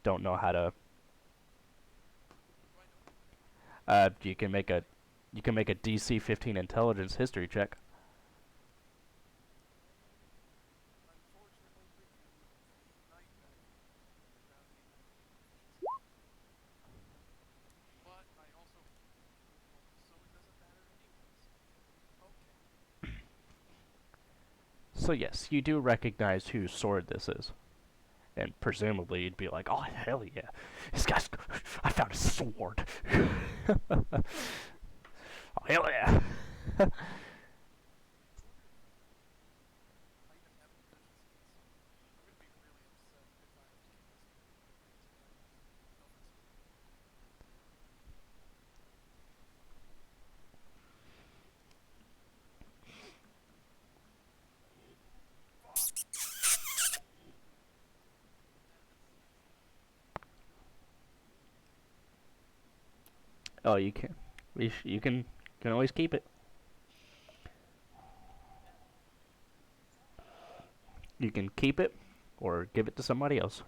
Don't know how to. Do I know him? You can make a DC 15 intelligence history check. Unfortunately for you, Knight back does not need my proficiency. But I also, so it doesn't matter anyways. Okay. So yes, you do recognize whose sword this is. And presumably you'd be like, oh hell yeah, this guy's, I found a sword. Oh hell yeah. I even have a proficiency in sword. I'm gonna be really upset if I have to cast no offense. Oh, you can, you can always keep it. You can keep it, or give it to somebody else.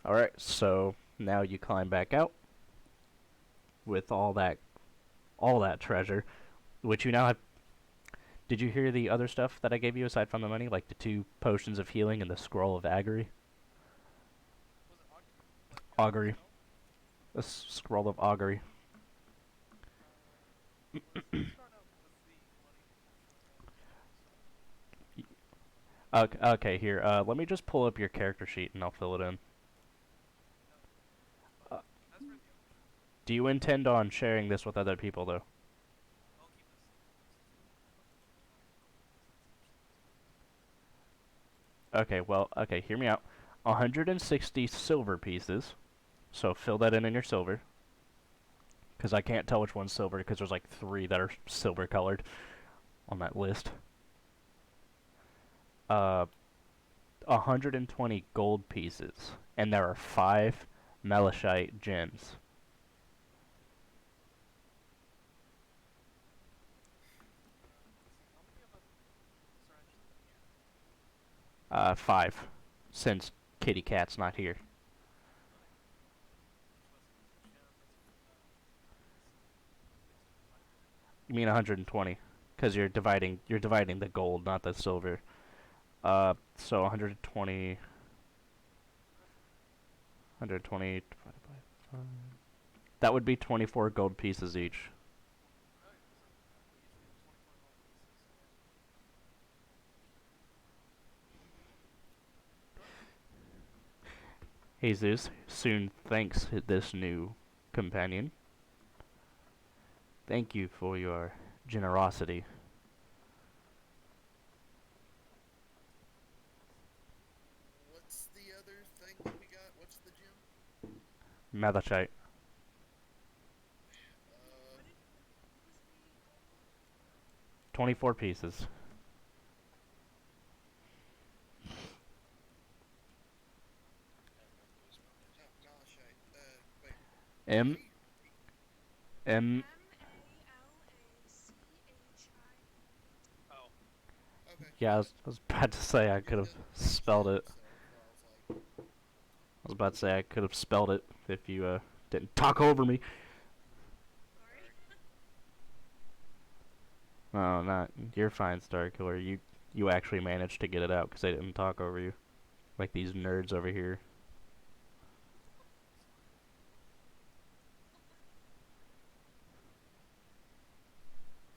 All right, so now you climb back out with all that treasure, which you now have. Did you hear the other stuff that I gave you aside from the money, like the 2 potions of healing and the scroll of augury? Was it augury? Like Augury, spell? a scroll of augury. Let's start out with the money portion of that. Okay, okay, here. Let me just pull up your character sheet and I'll fill it in. No. But Uh, as for the other shit, do you intend on sharing this with other people, though? I'll keep this since it's not Okay, well, okay, hear me out. 160 silver pieces. So fill that in your silver. Because I can't tell which one's silver because there's like 3 that are silver colored on that list. 120 gold pieces. And there are 5 Melishite gems. let's see, how many of them? Sorry, actually, let me add. 5. Since Kitty Cat's not here. Right. Which was it? Gem, let's see, 500? You mean 120? Because you're dividing the gold, not the silver. So 120, That's right. 120 divided by 5. That would be 24 gold pieces each. Alright, so we each get 24 gold pieces, and... Go ahead. Jesus soon thanks this new companion. Thank you for your generosity. What's the other thing that we got? What's the gem? Malachite. Uh, What was the gold? 24 pieces. I have no clue spell names. not malachite. Wait. What M do you? M Malachite. Oh, Okay. Yeah, I was about to say I could It have doesn't say spelled gem, it. so I was like, I was about to say I could have spelled it if you didn't talk over me. Sorry. No, not you're fine, Star Killer. You actually managed to get it out because I didn't talk over you, like these nerds over here.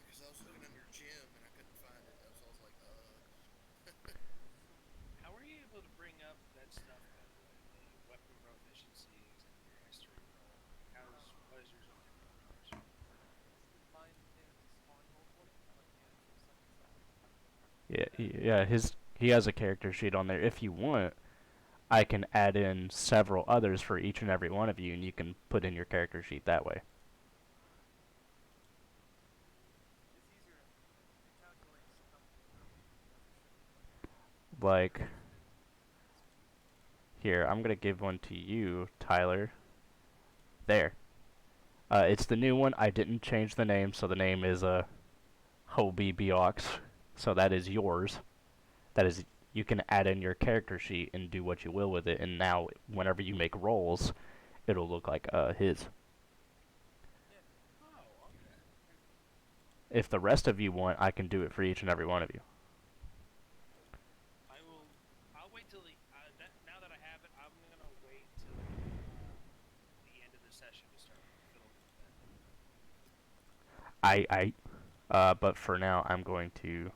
because I was looking under gem and I couldn't find it. So I was like, how were you able to bring up that stuff, by the way? The weapon proficiencies and your history roll. Like, why is yours different than ours? Mine is on Roll20, but the actual settings that I have. Yeah, he has a character sheet on there. If you want, I can add in several others for each and every one of you, and you can put in your character sheet that way. It's easier that way. Like, here, I'm gonna give one to you, Tyler. There. It's the new one. I didn't change the name, so the name is Hobie Beox. So that is yours. That is, you can add in your character sheet and do what you will with it. And now, whenever you make rolls, it'll look like his. Yeah. Oh, okay. If the rest of you want, I can do it for each and every one of you. I will. I'll wait till the. Now that I have it, I'm gonna wait till the end of the session to start fiddling with that. But for now, I'm going to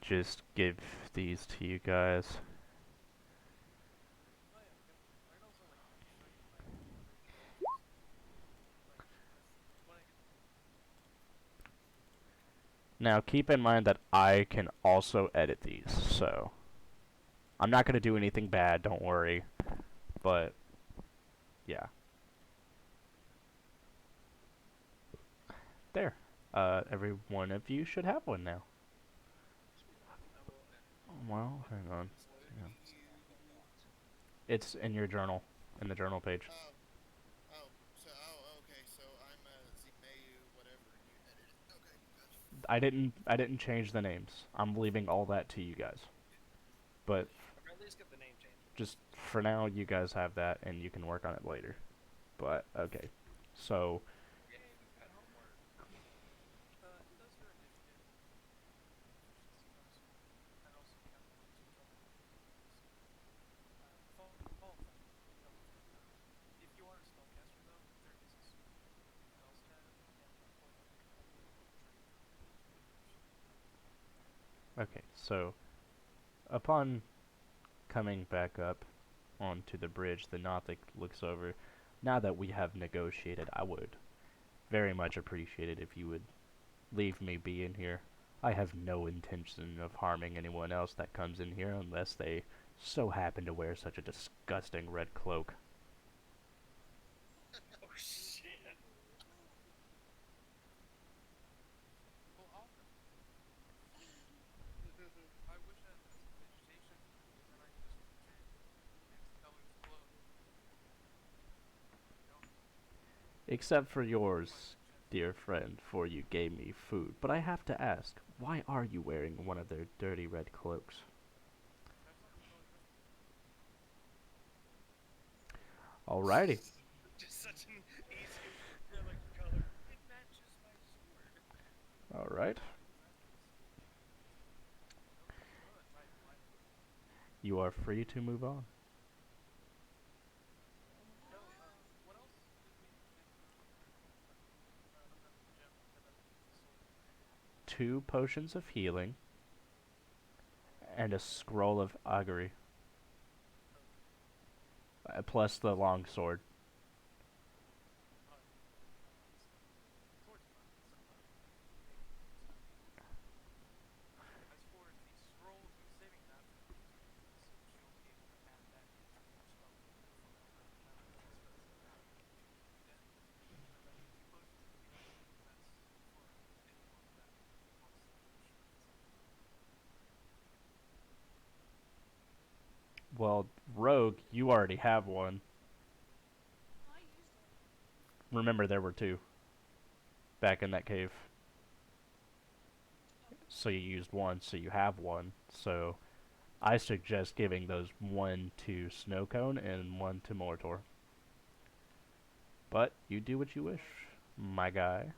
just give these to you guys. Oh yeah, I can also like show you my creative process too. Like that's when I get to Now, keep in mind that I can also edit these, so I'm not going to do anything bad, don't worry. But, yeah. There. Every one of you should have one now. Sweet. I will edit. Well, hang on. What Yeah. do you want? It's in your journal, in the journal page. Okay. So I'm Zimayu, whatever, and you edit it. Okay, gotcha. I didn't change the names. I'm leaving all that to you guys. But Or at least get the name changed. just for now, you guys have that, and you can work on it later. But okay, so Yay, we've got homework. it does your initiative and proficiency bonus score, and also calculates your total HP. Fall effect double check. If you are a spellcaster though, there is a spell stat at the point of your level that will trigger to make your shield up. okay, so upon coming back up onto the bridge, the Nothic looks over. Now that we have negotiated, I would very much appreciate it if you would leave me be in here. I have no intention of harming anyone else that comes in here unless they so happen to wear such a disgusting red cloak. Oh shit. Well, I'll help you. I wish I had some vegetation, because then I could just change the colors of clothes. But I don't. Except for If I yours, had a chance to. dear friend, for you gave me food. But I have to ask, why are you wearing one of their dirty red cloaks? That's not really relevant. Alrighty. Just such an easy acrylic color. It matches my sword. Alright. Exactly. Oh, my life. You are free to move on. No, what else did we get earlier other than the gem that elevates the sword? 2 potions of healing and a Okay. scroll of augury, Okay. plus the long sword. Alright. Sword's fine. So, maybe it's not needed. As for the scroll, I was saving that for you since you'll be able to add that into your spell book for whenever that becomes expensive. And then the 2 potions of healing, that's for anyone that wants to shrink something. Well, rogue, you already have one. I used it. Remember, there were 2 back in that cave. Okay. So you used one, so you have one. So I suggest giving those one to Snowcone and one to Mortor. But you do what you wish, my guy.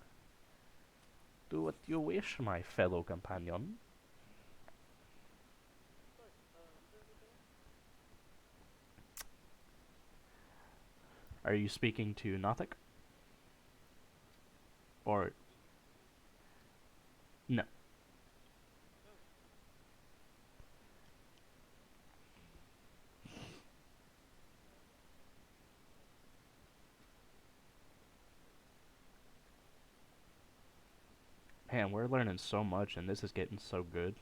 Do what you wish, my fellow companion. Sorry, was there anything else? Are you speaking to Nothic? Or no? No. Man, we're learning so much, and this is getting so good.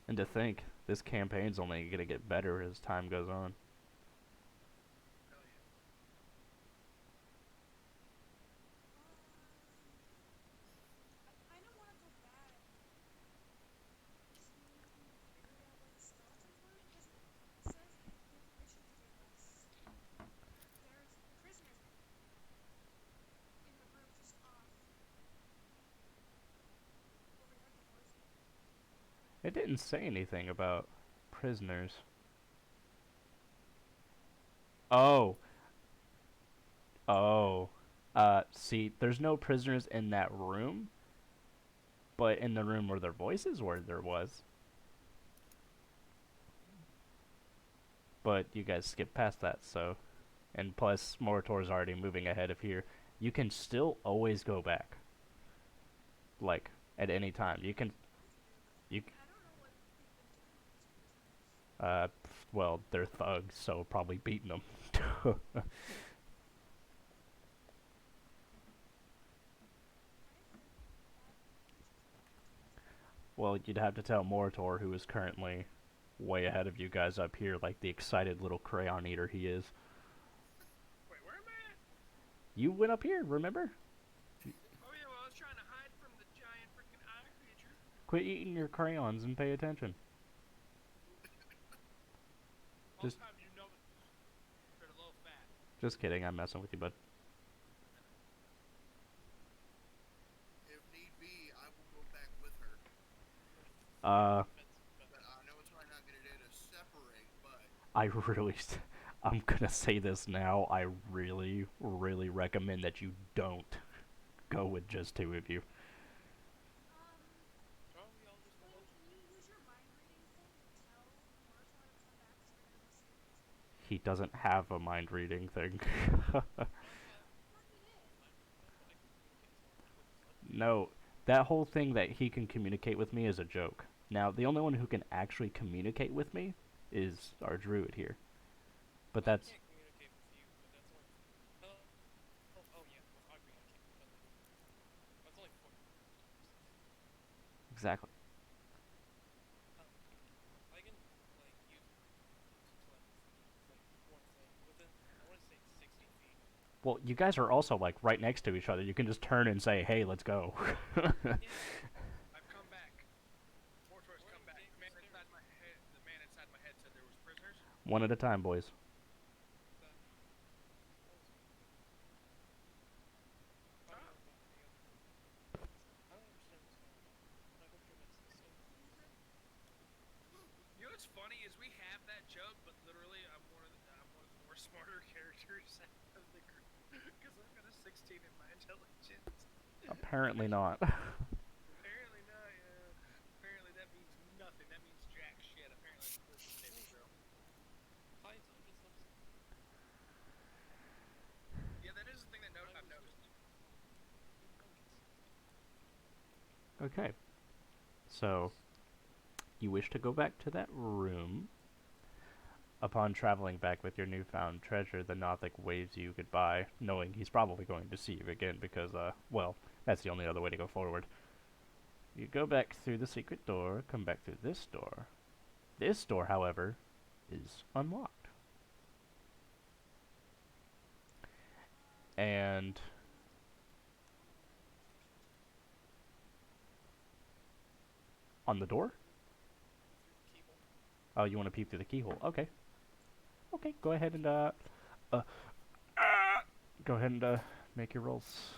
And to think, this campaign's only gonna get better as time goes on. Hell yeah. I kind didn't say anything about prisoners. Oh, oh. See, there's no prisoners in that room, but in the room where their voices were, there was. But you guys skipped past that, so. And plus, Moritor's already moving ahead of here. You can still always go back. Like, at any time. You can. That's weird. You. I don't know what they've been doing with these prisoners. Uh, well, they're thugs, so probably beating them. Why is there bad creatures happening to us? Well, you'd have to tell Moritor, who is currently way ahead of you guys up here, like the excited little crayon eater he is. Wait, where am I at? You went up here, remember? Oh yeah, well I was trying to hide from the giant freaking eye creature. Quit eating your crayons and pay attention. All Just- the time you know that they're a little fat. Just kidding, I'm messing with you, bud. If need be, I will go back with her. Uh, But I know it's probably not a good idea to separate, but I really, I'm gonna say this now. I really, really recommend that you don't go with just two of you. Aren't we all just Quinn, bunch can you use your mind reading thing and tell Moritor to come back so we can go save these people? He doesn't have a mind reading thing. I have I thought he did. mind reading thing that I can communicate with his No, that whole thing that he can communicate with me is a joke. Now, the only one who can actually communicate with me is our druid here. But I that's can't communicate with you, but that's only. Oh yeah, with Aubrey I can, but like, that's only 40 kilometers. exactly. I can like use telepathy with like one thing within. I want to say 60 feet. Well, you guys are also like right next to each other. You can just turn and say, "Hey, let's go." Yeah. I've come back. Mortor's We're come in back. dangerous territory. The man inside my head said there was prisoners. One at a time, boys. That was me. I don't know about any other. I don't understand what's going on. I hope your head's the same. You know what's funny is we have that joke, but literally I'm one of the more smarter characters out of the group because I've got a 16 in my intelligence. Apparently not. Apparently not. Yeah. Apparently that means nothing. That means jack shit. Apparently it's wisdom saving throw. High intelligence level 7. Yeah, that is the thing that I I've was noticed. just humongous. Okay. So, you wish to go back to that room. Upon traveling back with your newfound treasure, the Nothic waves you goodbye, knowing he's probably going to see you again because, well, that's the only other way to go forward. You go back through the secret door, come back through this door. This door, however, is unlocked. And on the door? Through the keyhole. Oh, you want to peep through the keyhole? Okay. Okay, go ahead and go ahead and make your rolls.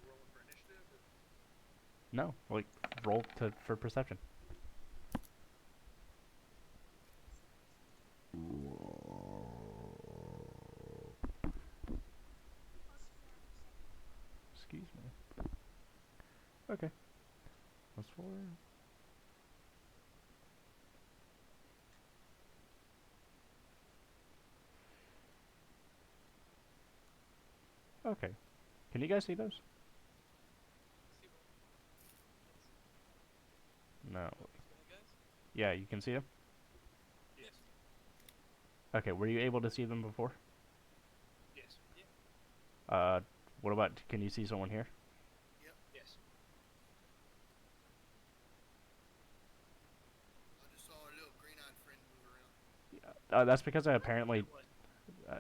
Rolling for initiative. Or... No, like roll for perception. +4 perception. Excuse me. Okay. Plus 4. Okay. Can you guys see those? See what? Can't see. No. Oh, these bad guys? Yeah, you can see them? Yes. Okay, were you able to see them before? Yes. Yeah. What about, can you see someone here? Yes. I just saw a little green-eyed friend move around. Yeah. That's because I apparently, What?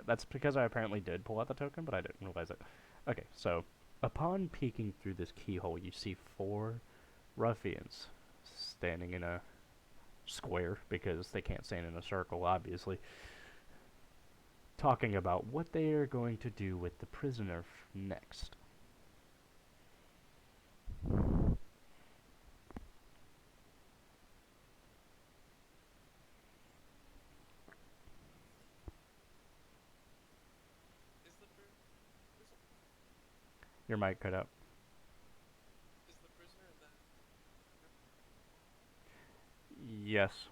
that's because I apparently did pull out the token, but I didn't realize it. Okay, so, upon peeking through this keyhole, you see 4 ruffians standing in a square, because they can't stand in a circle, obviously. talking about what they are going to do with the prisoner next. Is the prisoner? Your mic cut out. Is the prisoner in that room? Yes.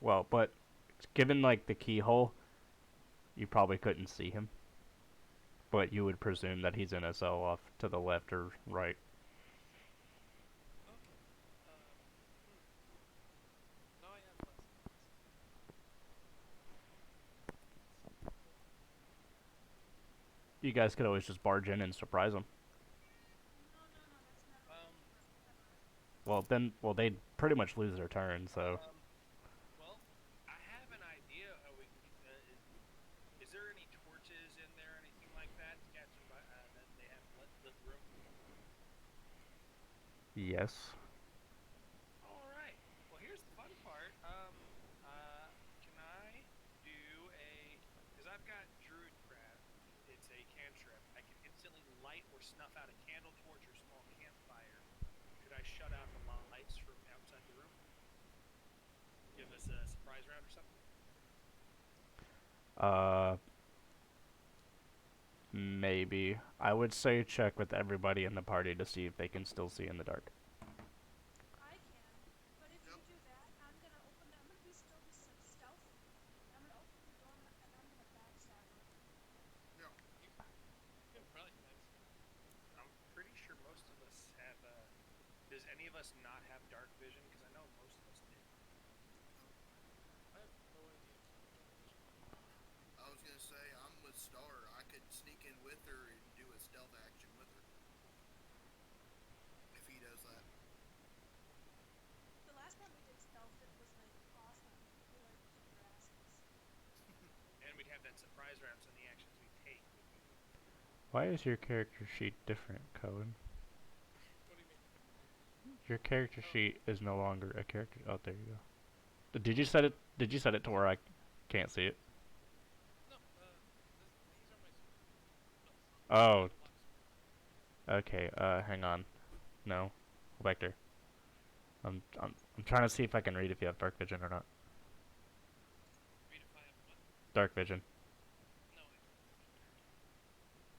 Well, but given like the keyhole, you probably couldn't see him. But you would presume that he's in a cell off to the left or right. Okay. Um. Hmm. Now I have flashlights. You guys could always just barge in and surprise him. No, no, no, that's never gonna Um. work, ever. Well, they'd pretty much lose their turn, so. Well, I have an idea how we can. Is there any torches in there, anything like that, to catch them by that they have lit the room? Yes. All right. Well, here's the fun part. Can I do a? Because I've got Druidcraft. It's a cantrip. I can instantly light or snuff out a candle, torch, or small campfire. Could I shut out the lights from outside the room? Give us a surprise round or something? Uh, maybe. I would say check with everybody in the party to see if they can still see in the dark. I can, but if Yep. you do that, I'm gonna still be stealthy. I'm gonna open the door and I'm gonna backstab her. Yeah. You can probably backstab. I'm pretty sure most of us have. Does any of us not have dark vision? Because I know most of us do. No. I have no idea if I have dark vision. I was gonna say I'm with Star. I could sneak in with her and do a stealth action with her. If he does that. The last time we did stealth, it was like awesome. We like kicked their asses. And we'd have that surprise round, so any actions we take would be. Why is your character sheet different, Cohen? What do you mean? Your character Oh, sheet is no longer a character. Oh, there you go. Did you set it? Did you set it to where I can't see it? No. These are my spells. I Oh, have a lot of spells. okay. Hang on. No, go back there. I'm trying to see if I can read if you have dark vision or not. Read if I have what? Dark vision. No, I don't.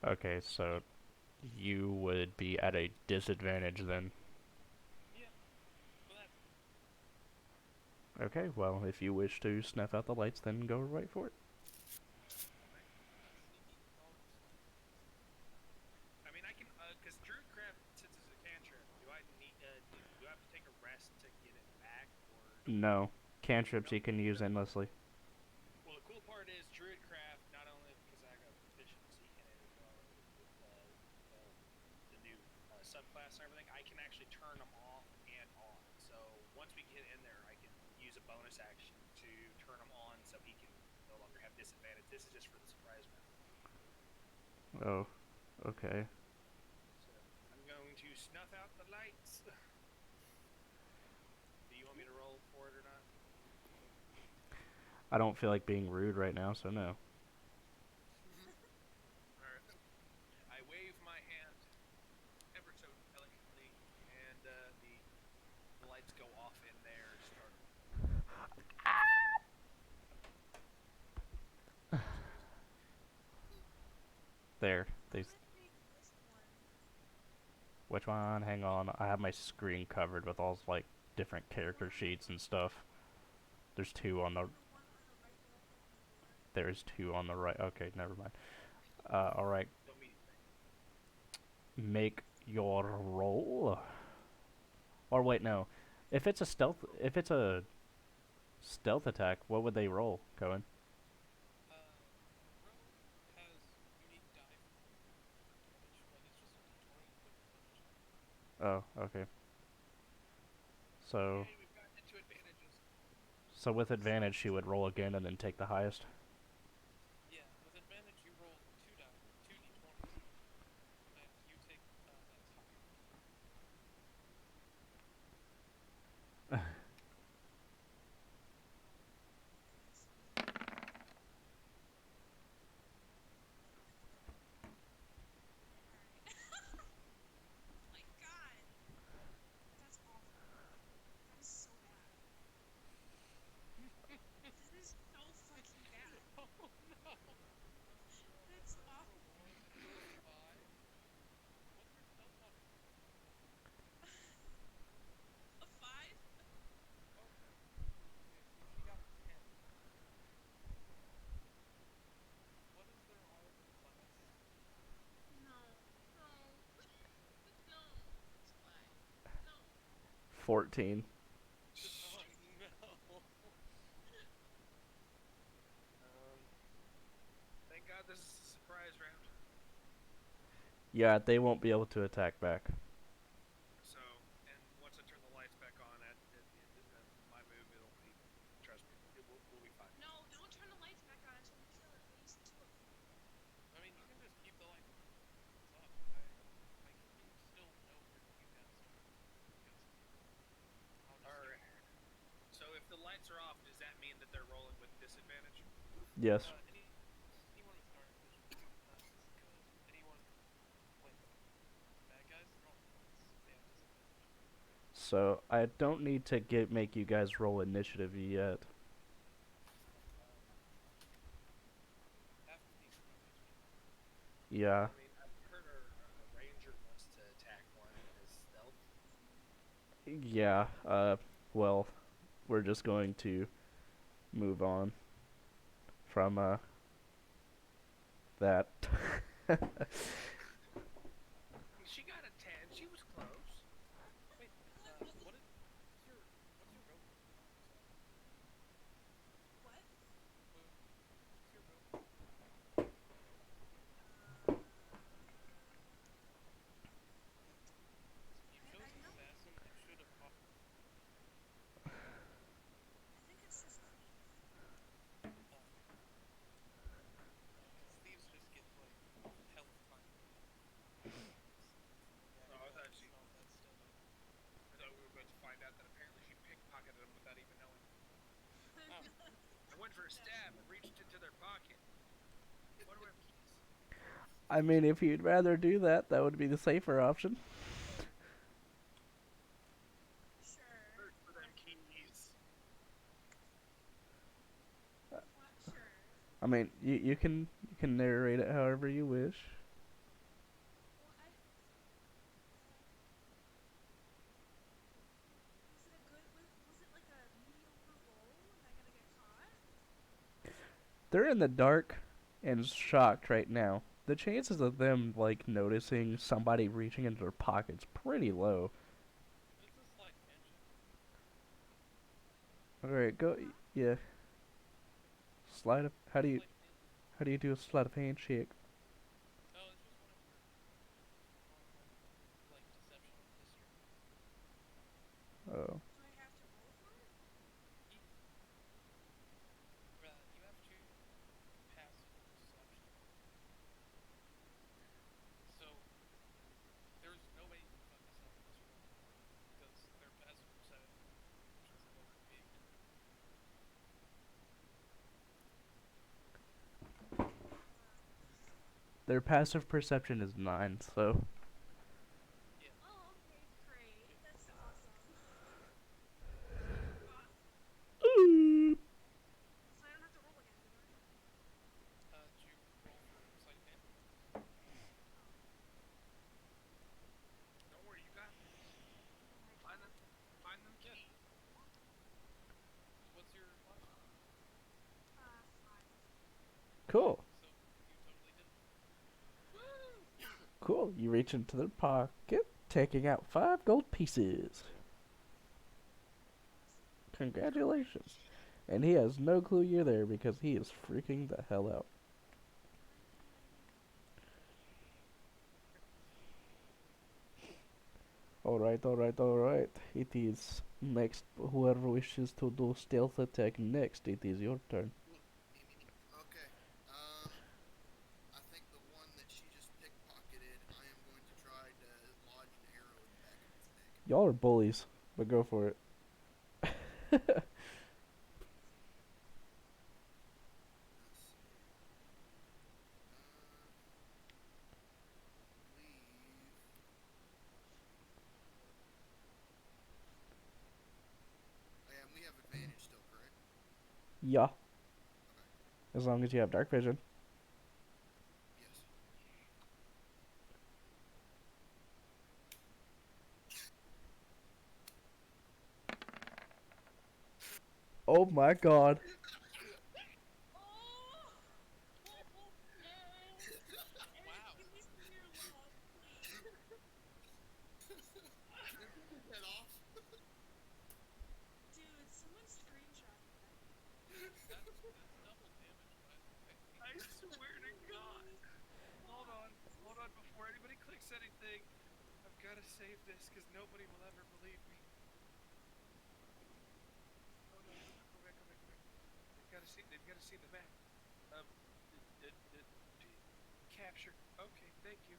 Okay, so you would be at a disadvantage then. Yeah. Well, that's fine. Okay, well, if you wish to snuff out the lights, then go right for it. all right. Sneaky. I'll sneak. I mean, I can, because Druidcraft, since it's a cantrip, do I need, do I have to take a rest to get it back, or do we? No. Cantrips Nope. you can use endlessly. Well, the cool part is Druidcraft, not only because I got proficiency in it as well with the new subclass and everything, I can actually turn them off and on. So once we get in there, I can use a bonus action to turn them on so he can no longer have disadvantage. This is just for the surprise round. Oh, okay. So I'm going to snuff out the lights. Do you want me to roll for it or not? I don't feel like being rude right now, so no. All right. I wave my hand ever so delicately, and the lights go off in there, startling. Excuse me. There. I'm They. gonna take this one. Which one? Hang on. I have my screen covered with all like different The character one on the sheets and right. stuff. There's two on the. The one on the right that opened the door. There's two on the right. Okay, never mind. All right. Don't mean anything. Make your roll. Or wait, no. If it's a stealth attack, what would they roll, Cohen? Rogue has unique die for damage. Like it's just a d20 with advantage. Oh, okay. So, Yay, we've gotten into advantages. so with advantage, she would roll again and then take the highest. Yeah, with advantage you roll two die, two d20s, and you take that's higher. Okay, so these are 14. Oh no. Um, thank God this is a surprise round. Yeah, they won't be able to attack back. So, and once I turn the lights back on at the end of my move, it'll be, trust me, we'll be fine. No, don't turn the lights back on until we kill at least 2 of them. I mean, you can just keep the lights up. I can still know where you guys are because I'll just All do. right. So if the lights are off, does that mean that they're rolling with disadvantage? Yes. Anyone with dark vision, not anyone like bad guys, they're all they have disadvantage. So I don't need to make you guys roll initiative yet. Half of these are going to be mine. Yeah. I mean, I've heard our ranger wants to attack one as stealth. Yeah. Well, we're just going to move on from that. She got a 10. She was close. Wait, what is what's your build? Sorry, What? what's your build? Uh, You chose I know. assassin. It should have popped. I think it's just thief. Oh, because thieves just get like health timer bonuses. Yeah, Oh, I no, thought she. no, that's still no. I thought we were about to find out that apparently she pickpocketed them without even knowing. Oh, I went for a stab and reached into their pocket. Why do I have keys? I mean, if you'd rather do that, that would be the safer option. Sure. Search for them keys. What? Sure. I mean, you can narrate it however you wish. Well, was it a good? Was it like a mediocre roll? Am I gonna get caught? They're in the dark and shocked right now. The chances of them like noticing somebody reaching into their pockets pretty low. it's a sleight of hand check. All right, go. Yeah, slide of. How do you Sleight of hand. do a sleight of hand check? Oh, it's just whenever on like deception or history. Oh, Do I have to roll for it? You, you have to pass perception. So there's no way you can fuck this up in this roll because their passive perception's a little big. their passive perception is 9. So Yeah. Oh, okay, great. Yeah. That's awesome. So Awesome. So I don't have to roll again, do I? did you roll for sleight of hand? Oh. Don't worry, you got this. Oh my Find god. them. Find them Yeah. keys. What's your modifier? 5. Okay, cool, so you totally hit it. Woo! cool. You reach into their pocket, taking out 5 gold pieces. Awesome. Congratulations. And he has no clue you're there because he is freaking the hell out. Alright, alright, alright. It is next. Whoever wishes to do stealth attack next, it is your turn. Okay. I think the one that she just pickpocketed, I am going to try to lodge an arrow in the back of its neck. Y'all are bullies, but go for it. Let's see. I believe. Oh, yeah, and we have advantage still, correct? Yeah, Okay. as long as you have dark vision. Yes. Oh my god. Oh! Eric! Eric, Wow. give me some of your love, please. Did we get that off? That's double damage, by the way. I swear to God. Hold on, hold on. Before anybody clicks anything, I've got to save this because nobody will ever believe me. Oh no, no, no! Go back, go back, go back. They've got to see. They've got to see the map. Um, capture. Okay, thank you.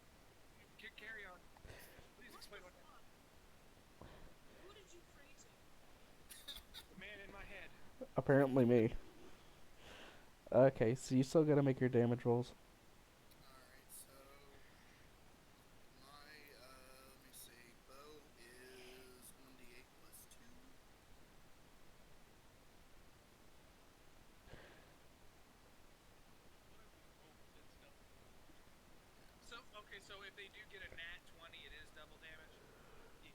Carry on. Please What explain the what happened. fuck? Who did you pray to? The man in my head. Apparently me. Okay, so you still gotta make your damage rolls. Alright, so my let me see. Bow is 1d8 plus 2. Whatever you roll, it's double damage. Yeah. So okay, so if they do get a nat 20, it is double damage. Yeah.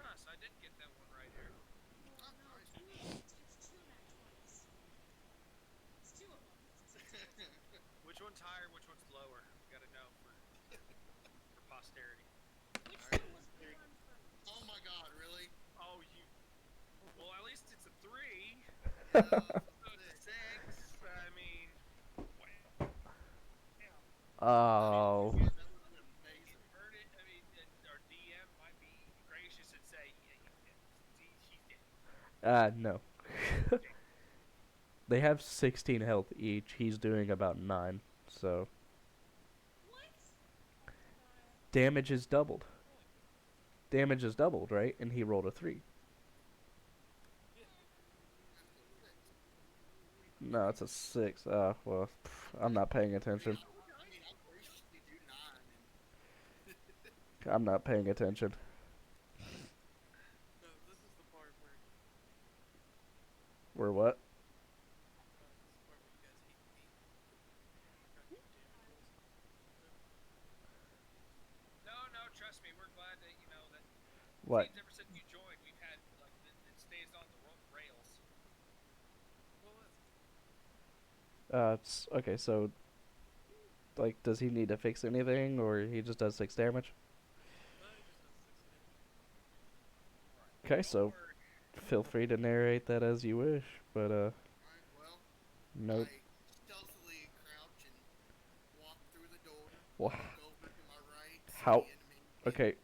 Huh? So I did get that one right here. Oh Oh, no, nice. it's two nat 20s. It's two of them. It's two. Which one's higher? Which one's lower? We got to know for posterity. Which Alright, one was here. born first? Oh my god, really? Oh, you. Well, at least it's a 3. Yeah, So it's a 6. 6. I mean, wow. I mean, Oh. That would have been amazing. heard it. I mean, our DM might be gracious and say, yeah, he's dead. He's dead. No. Okay. They have 16 health each. He's doing about 9. So, What? Oh my god. damage is doubled. Holy crap. Damage is doubled, right? And he rolled a 3. Yeah. That's still 6. No, it's a 6. Well, I'm not paying attention. I mean, I'll graciously do 9 and I'm not paying attention. No, this is the part where you hate me. We're what? This is the part where you guys hate me. When I try to do damage rolls and whatever. No, no, trust me. We're glad that, that What? seems ever since you joined, we've had, like, it stays on the rails. Well, that's good. Okay, so, like, does he need to fix anything, or he just does 6 damage? He just does 6 damage. Right. Okay, Don't so, worry. feel free to narrate that as you wish, but, Alright, well, nope. I stealthily crouch and walk through the door. Wha- Look over to my right, see How? the enemy. Okay,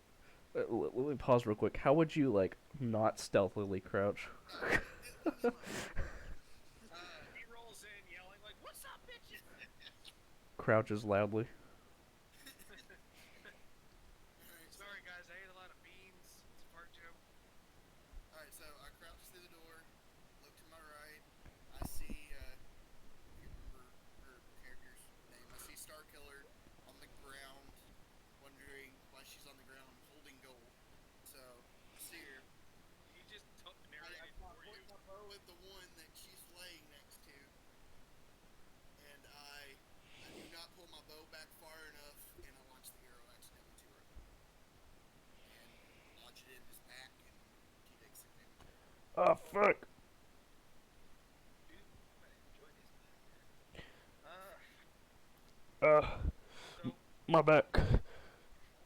let me pause real quick. How would you, like, not stealthily crouch? Let me. He rolls in yelling, like, what's up, bitches? Crouches loudly. Alright, so, Sorry, guys. I ate a lot of beans. It's a fart joke. alright, so I crouch through the door, look to my right. I see, I can't remember her character's name. I see Starkiller on the ground, wondering why she's on the ground holding gold. So, I see her. He just I narrated for point you. my bow at the one that she's laying next to, and I do not pull my bow back far enough, and I launch the arrow accidentally too early, and lodge it in his back, and he takes 6 damage. Oh, fuck! Dude, I'm gonna enjoy this blood, man. Uh, So, my back.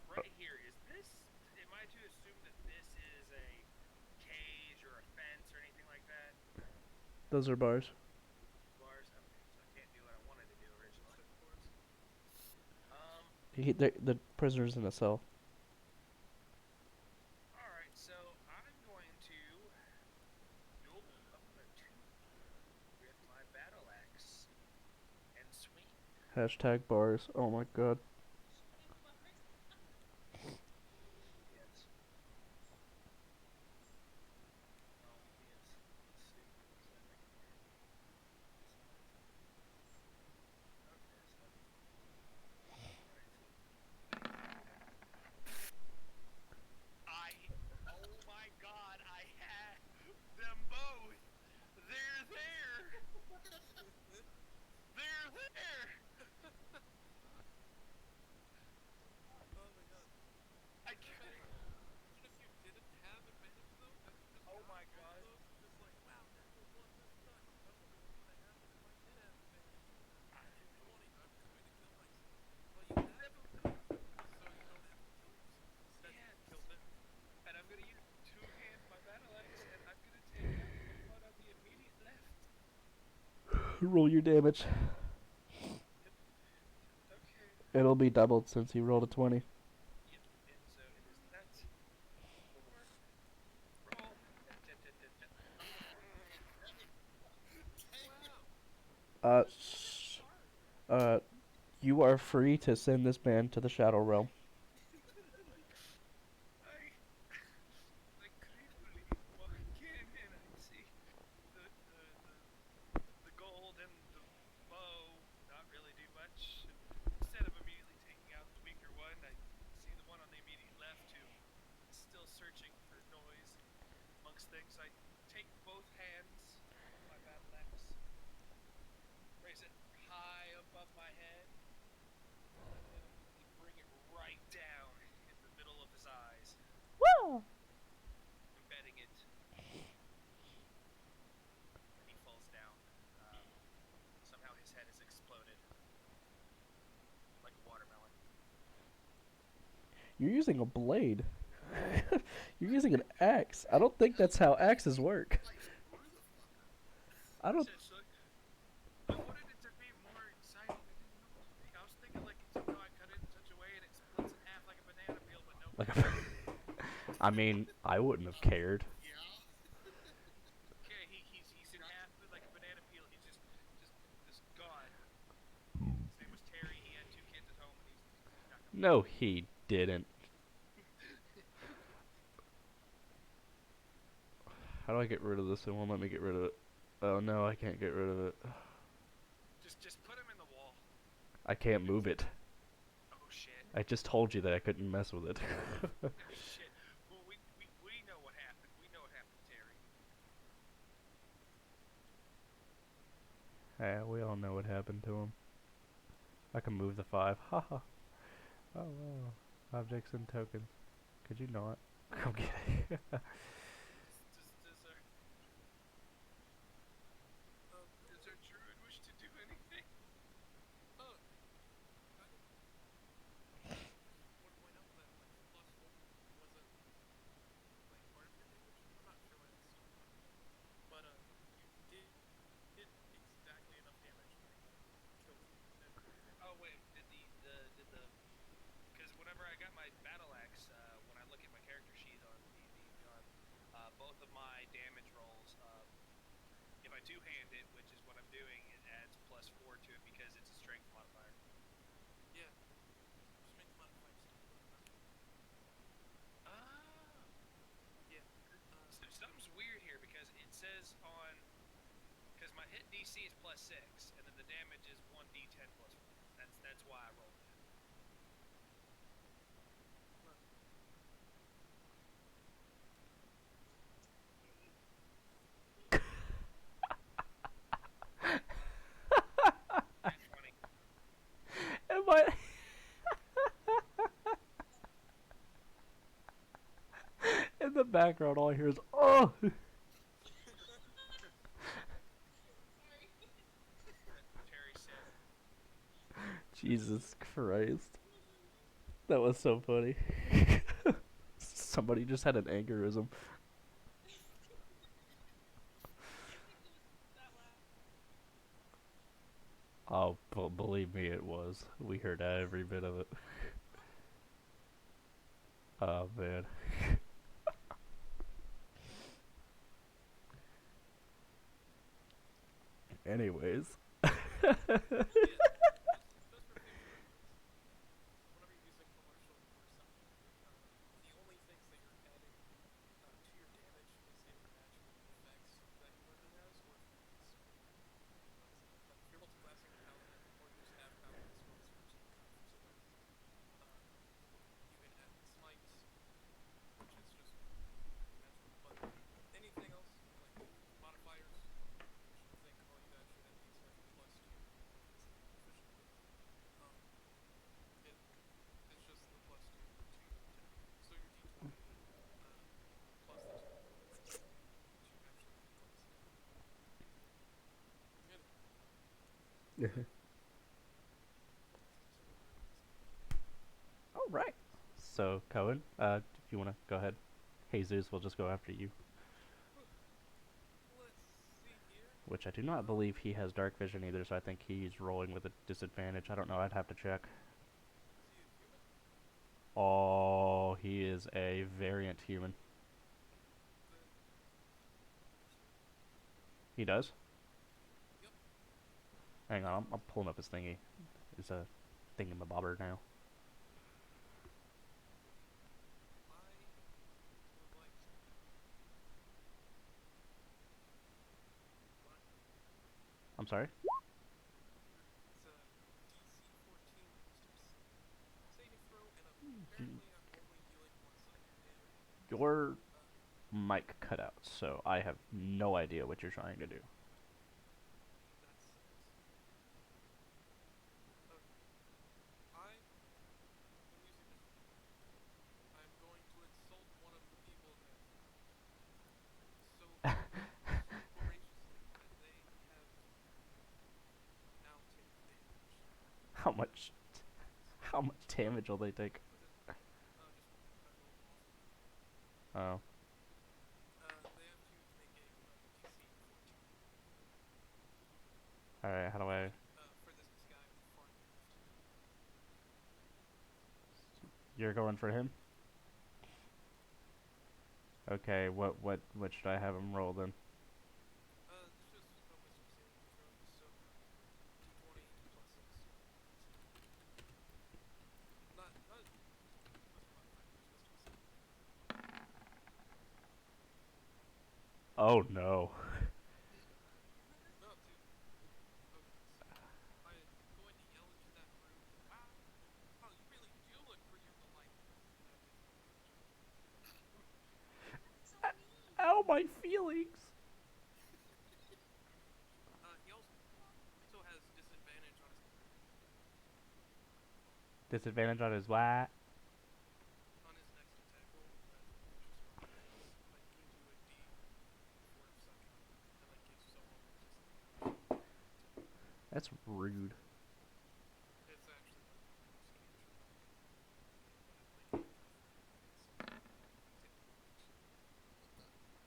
right here, am I to assume that this is a cage or a fence or anything like that? Those are bars. Bars? Okay, so I can't do what I wanted to do originally. Except bars. The prisoner's in a cell. Alright, so I'm going to double up the 2 with my battle axe and swing. Hashtag bars. Oh my god. Yes. Oh, yes. Let's see. What does that make me do? Okay, so. Alright. Oh my god, I had them both! They're there! They're there! Roll your damage. Okay. It'll be doubled since you rolled a 20. Yep. And so it is that 4 roll. I'm gonna fucking hit that. Damn. Wow. Uh, That's hard. uh, you are free to send this man to the Shadow Realm. I I creepily walk in and I see the the the the gold and the bow not really do much. And instead of immediately taking out the weaker one, I see the one on the immediate left who is still searching for noise amongst things. I take both hands of my battle axe, raise it high above my head, and immediately bring it right down in the middle of his eyes, Woo! embedding it, and he falls down. Um, Somehow his head has exploded like a watermelon. You're using a blade. You're using an axe. I don't think that's how axes work. Sliced through the fucker. I don't. Essentially, I wanted it to be more exciting. I didn't know what to think. I was thinking like somehow I cut it in such a way and it splits in half like a banana peel, but nope. Like, I mean, I wouldn't have cared. Yeah. Okay, he's in half like a banana peel. He's just gone. His name was Terry. He had 2 kids at home, and he's not coming No, back. he didn't. How do I get rid of this? It won't let me get rid of it. Oh no, I can't get rid of it. Just put him in the wall. I can't move it. Oh shit. I just told you that I couldn't mess with it. Oh shit. Well, we know what happened. We know what happened to Terry. Yeah, we all know what happened to him. I can move the 5. Haha. Oh wow. Objects and tokens. Could you not? I'm kidding. Does our Real does our quick. druid wish to do anything? Uh, I just want to point out that like the plus 4 wasn't like part of your damage. I'm not sure why that's still part of it, but you did exactly enough damage to make him kill everyone in there. Oh wait, did the because whenever I got my battle axe, when I look at my character sheet on D&D Beyond, both of my damage rolls, if I two-hand it, which is what I'm doing, it adds +4 to it because it's a strength modifier. Yeah, strength modifiers don't work on that. Oh. Yeah. So something's weird here because it says on because my hit DC is +6 and then the damage is 1d10 +4. That's why I rolled that. Huh. Nat 20. Am I? In the background, all I hear is oh. Sorry. That's what Terry said. Jesus Christ, that was so funny. Somebody just had an aneurysm. I didn't think it was that loud. Oh, believe me, it was. We heard every bit of it. Oh man. Anyways. Yeah, just for future reference, whenever you're using commercial or something, the only things that you're adding to your damage is any magical effects that your weapon has, or if you're using spell. Like if you're multiclassing a paladin, or you just have paladin spells for some reason, uh, you can add smite, which is just magical. But anything else, like modifiers, you should think, oh, you actually at least have +2 because of your proficiency. Um, it is just the +2 to your attack. So your d20 plus the 2 that you actually put in place. Good. But that's just for reference. All right. So Cohen, if you want to go ahead, Jesus will just go after you. Let's see here. which I do not believe he has dark vision either, so I think he's rolling with a disadvantage. I don't know, I'd have to check. Is he a human? Oh, he is a variant human. Then he should. He does? Yep. Hang on, I'm pulling up his thingy. It's a thingamabobber now. I would like to know what I'm sorry? it's a DC 14 wisdom saving throw, and apparently I'm only dealing one psychic damage. Your Uh, mic cut out, so I have no idea what you're trying to do. that sucks. Okay. I am using disadvantage. I'm going to insult one of the people there so so graciously that they have now taken damage. How much how much damage will they take? Was it just one? I rolled awful. Oh. They have to make a DC 14 Alright, how do I for this guy on the far left. You're going for him? Okay, what should I have him roll then? It's just a wisdom saving throw, so d20 plus 6. Not plus modifier, just wisdom saving. Oh no. No, dude. Okay, so I'm going to yell into that room. Wow, wow, you really do look pretty delightful. And it takes damage. That's so mean. Ow, my feelings! He also has disadvantage on his Disadvantage on his what? next attack roll. That's a vicious modifier. Like you can do a D4 of psychic, and like gives someone with disadvantage on an attack. That's rude. It's actually like the worst cantrip in the game. But like you can afford to insult and take damage. What the?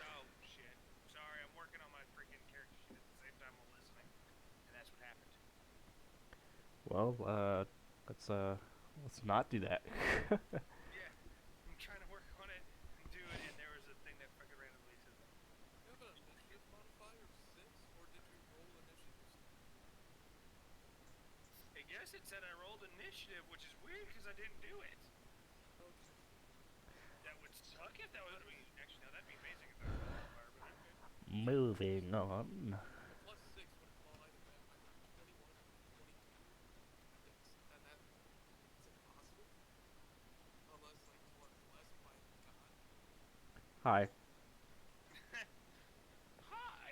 Oh shit. Sorry, I'm working on my freaking character sheet at the same time while listening, and that's what happened. Well, let's not do that. Yeah, I'm trying to work on it and do it, and there was a thing that fucking randomly says that. You have an initiative modifier of 6, or did you roll initiative still? I guess it said I rolled initiative, which is weird because I didn't do it. Okay. That would suck if that was. I mean, actually, no, that'd be amazing if that was a modifier, but okay. Moving on. The plus 6 would imply that either 21 or 22 hits, and that's impossible. Unless, like, you are blessed by a god. Hi. Hi.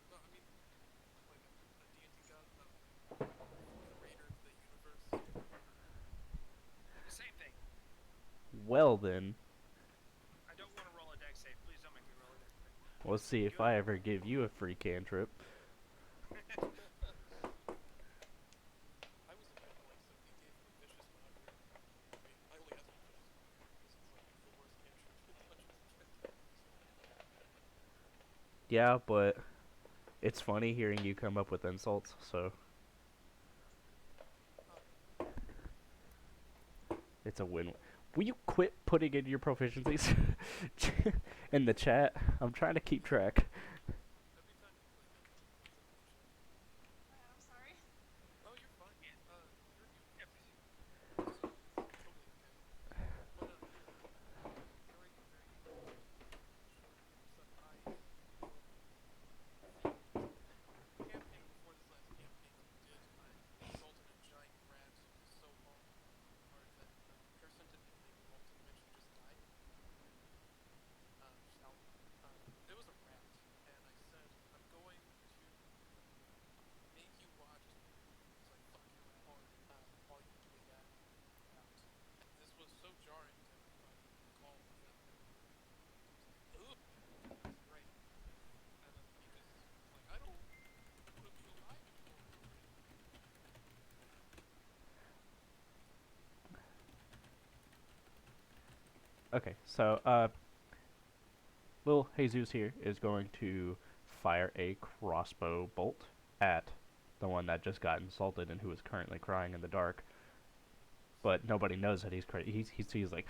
No, I mean, like a D&D god, not like creator of the universe. Same thing. Well then, I don't want to roll a deck save. Please don't make me roll a deck save. we'll see if Good. I ever give you a free cantrip. I was about to, like, simply gave him a vicious mockery. I mean, I only asked for vicious mockery because it's, like, the worst cantrip in Dungeons & Dragons. Yeah, but it's funny hearing you come up with insults, so it's a win. Will you quit putting in your proficiencies in the chat? I'm trying to keep track. Every time you play Dungeons and Dragons, it's in the chat. Oh, I'm sorry. Oh, you're fine. Yeah. You're human. Yep. It's totally okay. But very, very short, succinized little thing. The campaign before this last campaign that we did, I insulted a giant rat so hard that the person defending the roll to eventually just died. Just outright. It was a rat, and I said, I'm going to make you watch as I fuck your rat hard while you bleed out. And this was so jarring to everybody involved that he was like, ugh, it was great. And then he just was like, I don't want to be alive anymore. Okay, so Little Jesus here is going to fire a crossbow bolt at the one that just got insulted and who is currently crying in the dark. But nobody knows that he's crazy. He's like,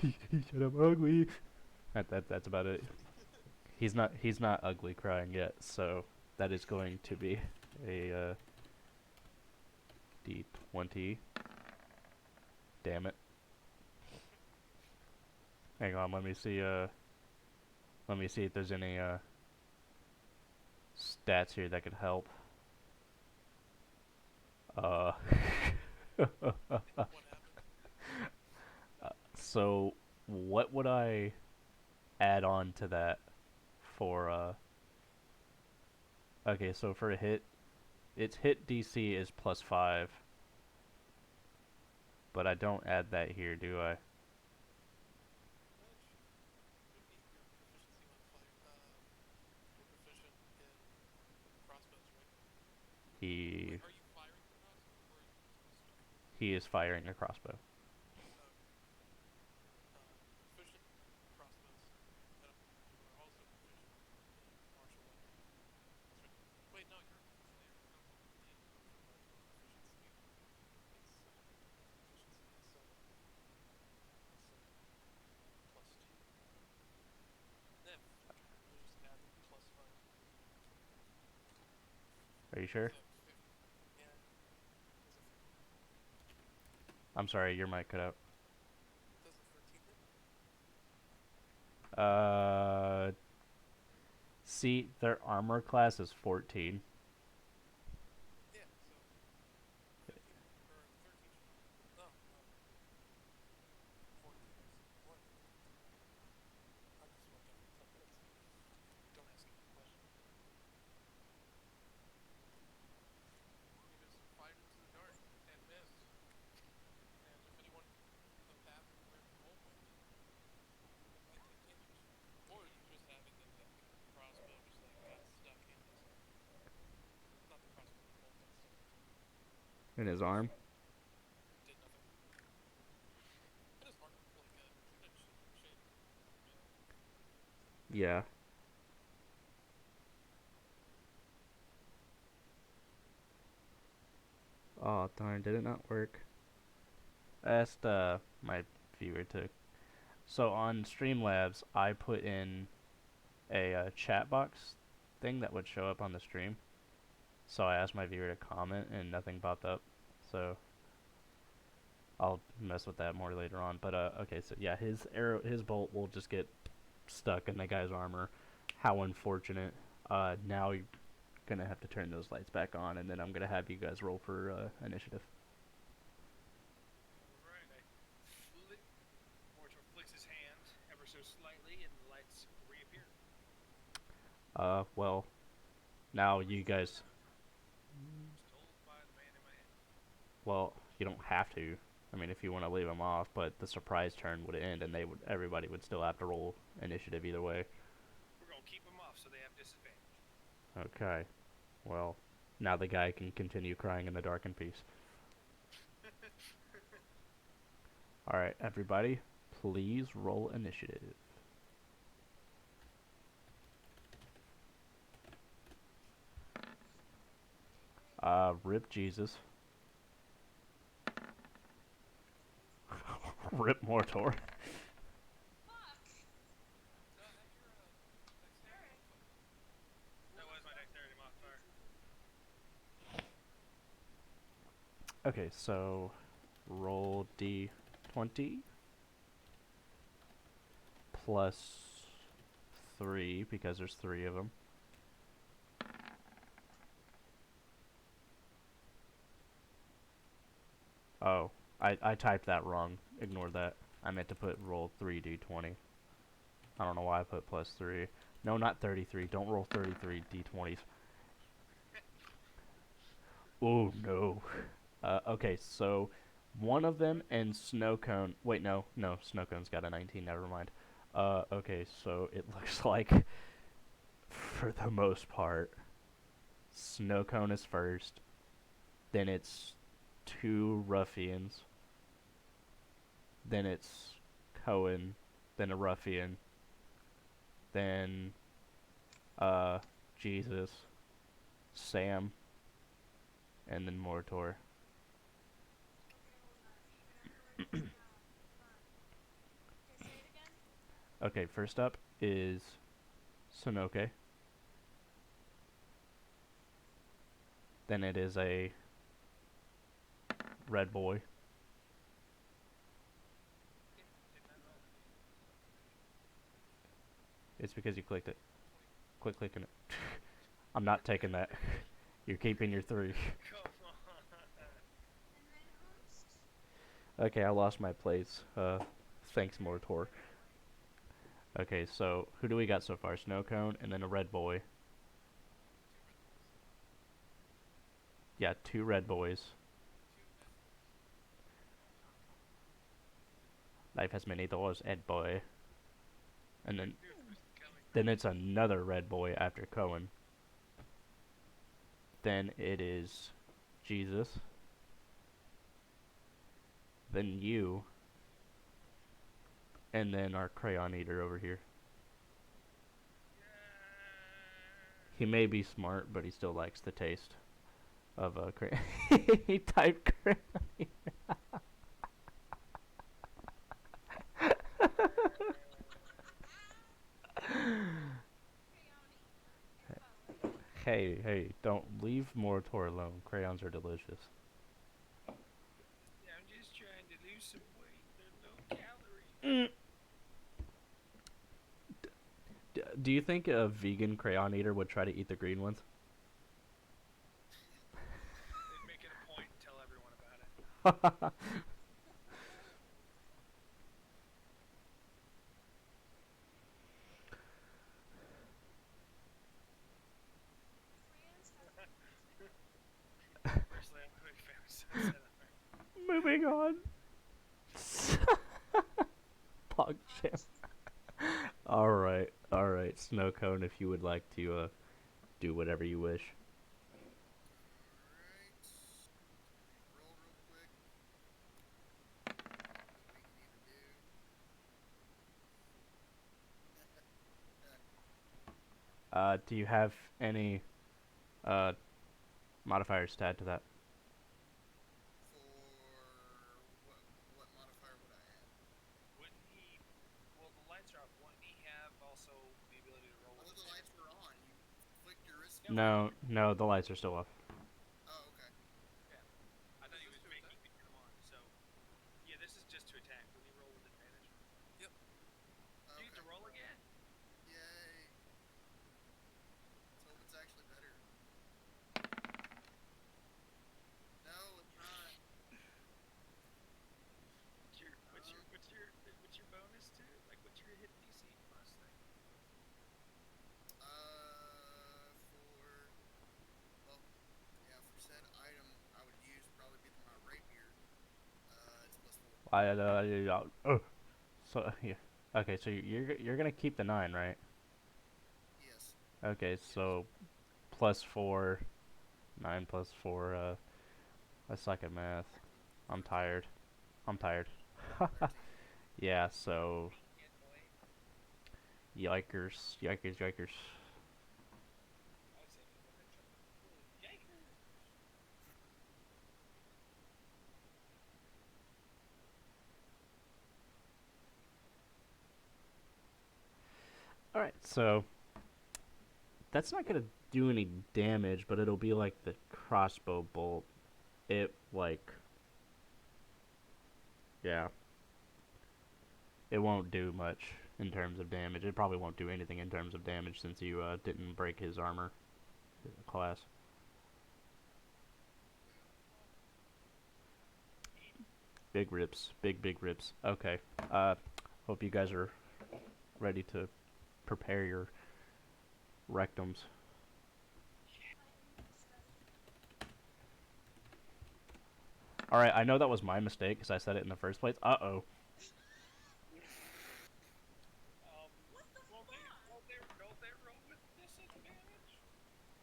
he said I'm ugly. That's about it. He's not ugly crying yet, so that is going to be a D20. Damn it. Hang on, let me see. Let me see if there's any stats here that could help. Uh, What happened? so what would I add on to that for Okay, so for a hit, its hit DC is +5, but I don't add that here, do I? That should be your proficiency modifier. You're proficient in crossbows, right? He Wait, are you firing the crossbow or are you using a snow cone? he is firing a crossbow. Okay. You're proficient in crossbows, and you are also proficient in martial weapons. That's right. Wait, no, you're actually a combat lit person, but your proficiency is your proficiency is let's say +2. We'll just add the +5 to your total. Are you sure? So 50. Yeah, does a 13 hit? I'm sorry, your mic cut out. Does a 13 hit? Uh, see, their armor class is 14. Yeah, so 15 or 13 should hit. No, no, 14 is more than 13. I'm just working from templates. Don't ask me that question. You just fired into the dark and missed. And if anyone in the path of where the bolt went, they might take damage. Or you just have it that the crossbow just like got stuck in his not the crossbow, the bolt got stuck in his arm. In his arm? Did nothing. In his arm, like isn't it shaped like a melee? Yeah. Oh darn, did it not work? I asked my viewer to. So on Streamlabs, I put in a chat box thing that would show up on the stream. So I asked my viewer to comment, and nothing popped up. So I'll mess with that more later on. But okay, so yeah, his bolt will just get stuck in the guy's armor. How unfortunate. Now you're gonna have to turn those lights back on, and then I'm gonna have you guys roll for initiative. Alright, Mortor flicks his hand ever so slightly and the lights reappear. Well, now What do you you think guys. about it? I was told by the man in my head. Well, you don't have to. I mean, if you want to leave them off, but the surprise turn would end, and everybody would still have to roll initiative either way. We're gonna keep them off so they have disadvantage. Okay. Well, now the guy can continue crying in the dark in peace. All right, everybody, please roll initiative. Rip Jesus. Rip Mortor. Fuck! Add your dexterity Alright. modifier. That was my dexterity modifier. Okay, so roll d20 plus 3 because there's 3 of them. Oh, I typed that wrong. Ignore that. I meant to put roll 3d20. I don't know why I put plus 3. No, not 33. Don't roll 33 d20s. Oh, no. Okay, so one of them and Snowcone. Wait, no. Snowcone's got a 19. Never mind. Okay, so it looks like, for the most part, Snowcone is first. Then it's 2 ruffians. Then it's Cohen. Then a ruffian. then Jesus, Sam, and then Mortor. Okay, hold on. I'm gonna have to write this down. Hold on. Okay, say it again. Okay, first up is Sonoke. Then it is a red boy. Okay, did not roll any It's because you clicked it. 20. Quit clicking it. I'm not taking that. You're keeping your 3. Come on. And then host. Okay, I lost my place. Thanks, Red, Mortor. red boy. Okay, so who do we got so far? Snow cone and then a red boy. 2 red boys. Yeah, 2 red boys. 2 F boys. Life has many doors, Ed boy. And then Knew it was coming. then it's another red boy after Cohen. Then it is Jesus. Then you. And then our crayon eater over here. Yeah. He may be smart, but he still likes the taste of a crayon. He typed crayon eater. Crayoni. F-O. Hey, don't leave Moritor alone. Crayons are delicious. I'm just trying to lose some weight. There's no calories. Do you think a vegan crayon eater would try to eat the green ones? They'd make it a point and tell everyone about it. Crayons have poison. Personally, I'm a big fan of Sunset Art. Moving on. Pog jam. Alright, Snow Cone, if you would like to do whatever you wish. Alright. Roll real quick. What we can even do. Do you have any uh modifiers to add to that? For what modifier would I add? Wouldn't he? Well, the lights are off. Wouldn't he have also the ability to roll I with thought the lights advantage? were on. You flicked your wrist. No, the lights are still off. Oh, okay. Yeah. I thought he Is was this to making attack? me turn them on. So, yeah, this is just to attack. Wouldn't he roll with advantage? Yep. You get to Okay. roll again. Yay. Let's hope it's actually better. No, it's not. What's your bonus to it? Like, what's your hit DC plus thing? Well, yeah, for said item, I would use probably be my rapier. It's +4. So yeah. Okay, so you're gonna keep the 9, right? Yes. Okay, Yes. so +4, 9 +4. I suck at math. I'm 13. tired. I'm tired. 13. Yeah, so Kid boy. yikers. I would say if you go ahead and try to pull Yikers. All right, so that's not gonna do any damage, but it'll be like the crossbow bolt. It like, yeah, it won't do much in terms of damage. It probably won't do anything in terms of damage since you didn't break his armor class. Big rips, big rips. Okay. Hope you guys are ready to prepare your rectums. I am most ready. All right, I know that was my mistake because I said it in the first place. Uh-oh. What the Will they, fuck? will they, don't they roll with disadvantage?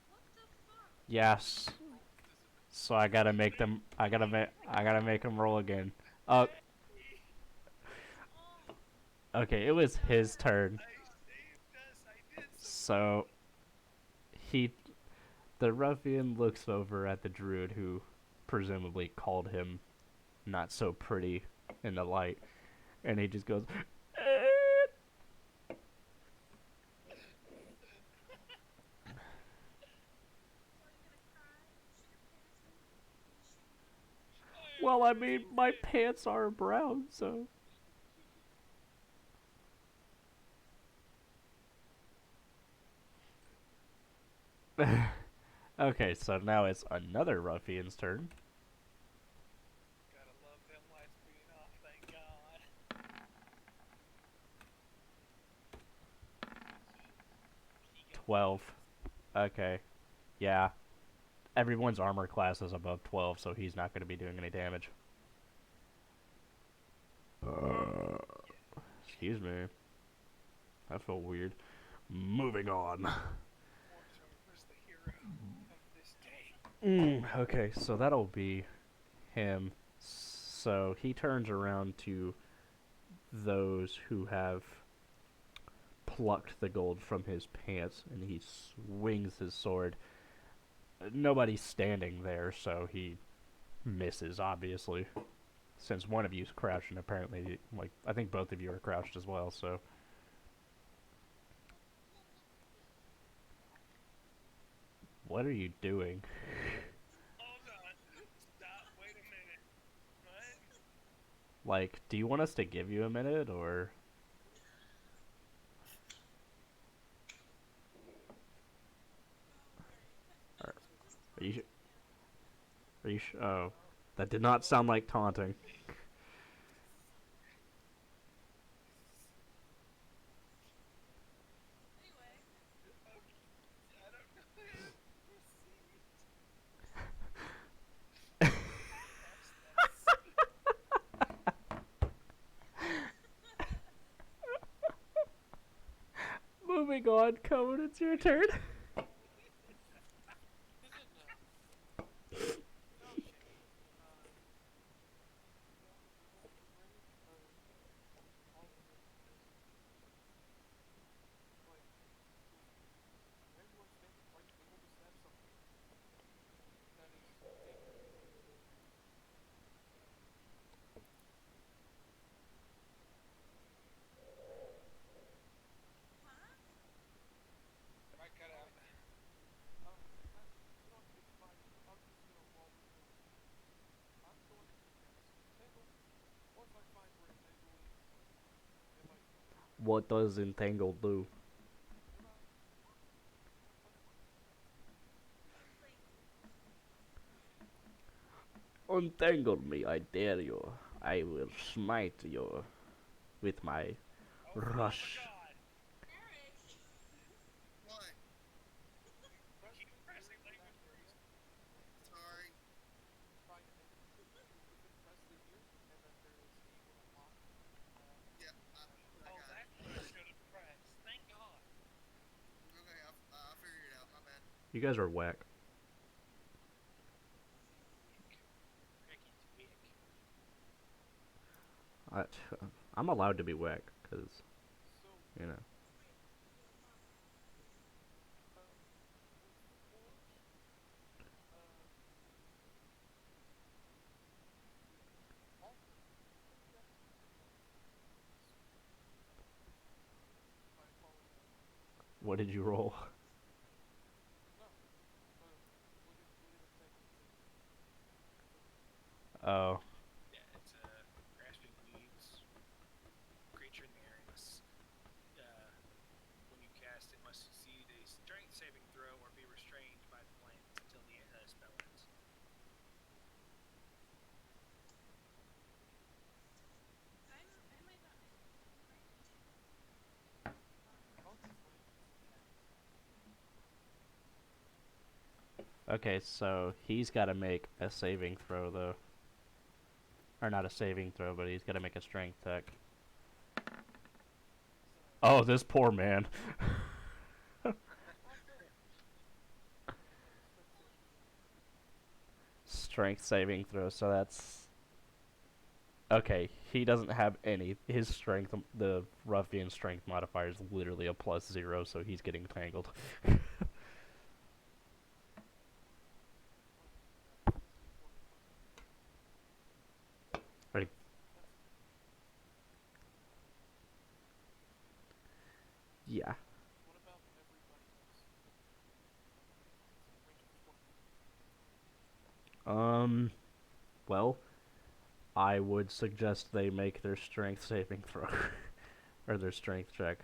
What the fuck? Yes. Roll with disadvantage. So I gotta make them. I gotta make them roll again. Uh. Oh. Okay, it was his God. turn. I saved us. So he, the ruffian, looks over at the druid who presumably called him not so pretty in the light, and he just goes, So are you gonna cry and shit your pants and be ashamed of it? I "Well, I already mean, my did. pants are brown, so." Okay, so now it's another ruffian's turn. Gotta love them lights being off, thank God. 12. Okay. Yeah. Everyone's armor class is above 12, so he's not going to be doing any damage. Excuse me. That felt weird. Moving on. Mortor was the hero of this day. Okay, so that'll be him. So he turns around to those who have plucked the gold from his pants and he swings his sword. Nobody's standing there, so he misses, obviously. Since one of you's crouched, and apparently, like, I think both of you are crouched as well, so. What are you doing? Hold on. Stop. Wait a minute. What? Like, do you want us to give you a minute, or. Oh, alright. Are, She just are you. taunted him. Are you. Oh. That did not sound like taunting. Anyway, Okay. I don't know how to proceed. Gosh, that's. Moving on, Cohen, it's your turn. Isn't without shame, the range of all of this is like if where you are standing, are you able to stab something that is dangerous? huh? Might cut out. That's it's fine. I'll just while we wait, I'm going to cast entangle, or if I find where entangle is, enlighten. What does Entangle do? Explain, please. Untangle me, I dare you. I will smite you with my Oh, for the love of rush. God. Eric! What? Press Keep the ear pressing in that language area, words. Sorry. try and if you can press the ear, and then there is a little lock Yeah, I Oh, got it. that's what I should have pressed. Thank God. Okay, I figured it out. My bad. You guys are whack. Wick. Cricket's wick. I, I'm allowed to be whack, because, so you know. Wait, your mama. with Forge, uh, all yeah, I apologize. What did you roll? No, would it entangle save? Oh, Yeah, it's grasping weeds. Creature in the area must, when you cast it, must succeed a strength saving throw or be restrained by the plants until the spell ends. I might not. I'm going to entangle. I'll explain this cast. okay, so he's got to make a saving throw, though. Or not a saving throw, but he's got to make a strength check. So Oh, this poor man. I'll say strength saving throw. Strength saving throw, so that's Okay, he doesn't have any. His strength, the ruffian strength modifier is literally a +0, so he's getting tangled. Right. Yeah. What about everybody else? Range of 20 feet. Um. Well, I would suggest they make their strength saving throw or their strength check.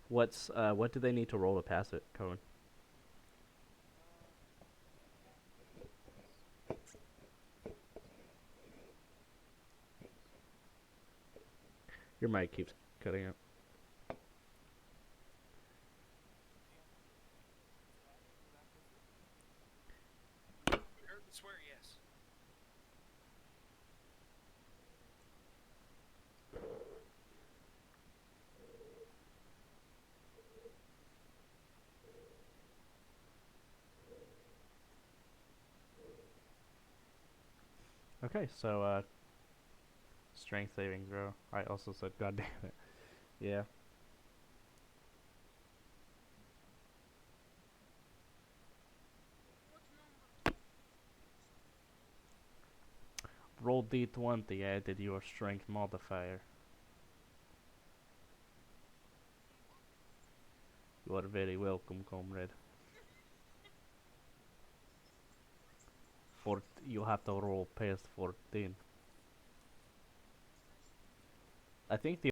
What do they need to roll to pass it, Cohen? Um, Your mic keeps cutting out. Swear, did I miss it? We heard the swear, yes. Okay, so strength saving throw. I also said, God damn it. Yeah. What number do you use? Roll d20, added your strength modifier. You're welcome. You are very welcome, comrade. You have to roll past 14. Precisely. I think the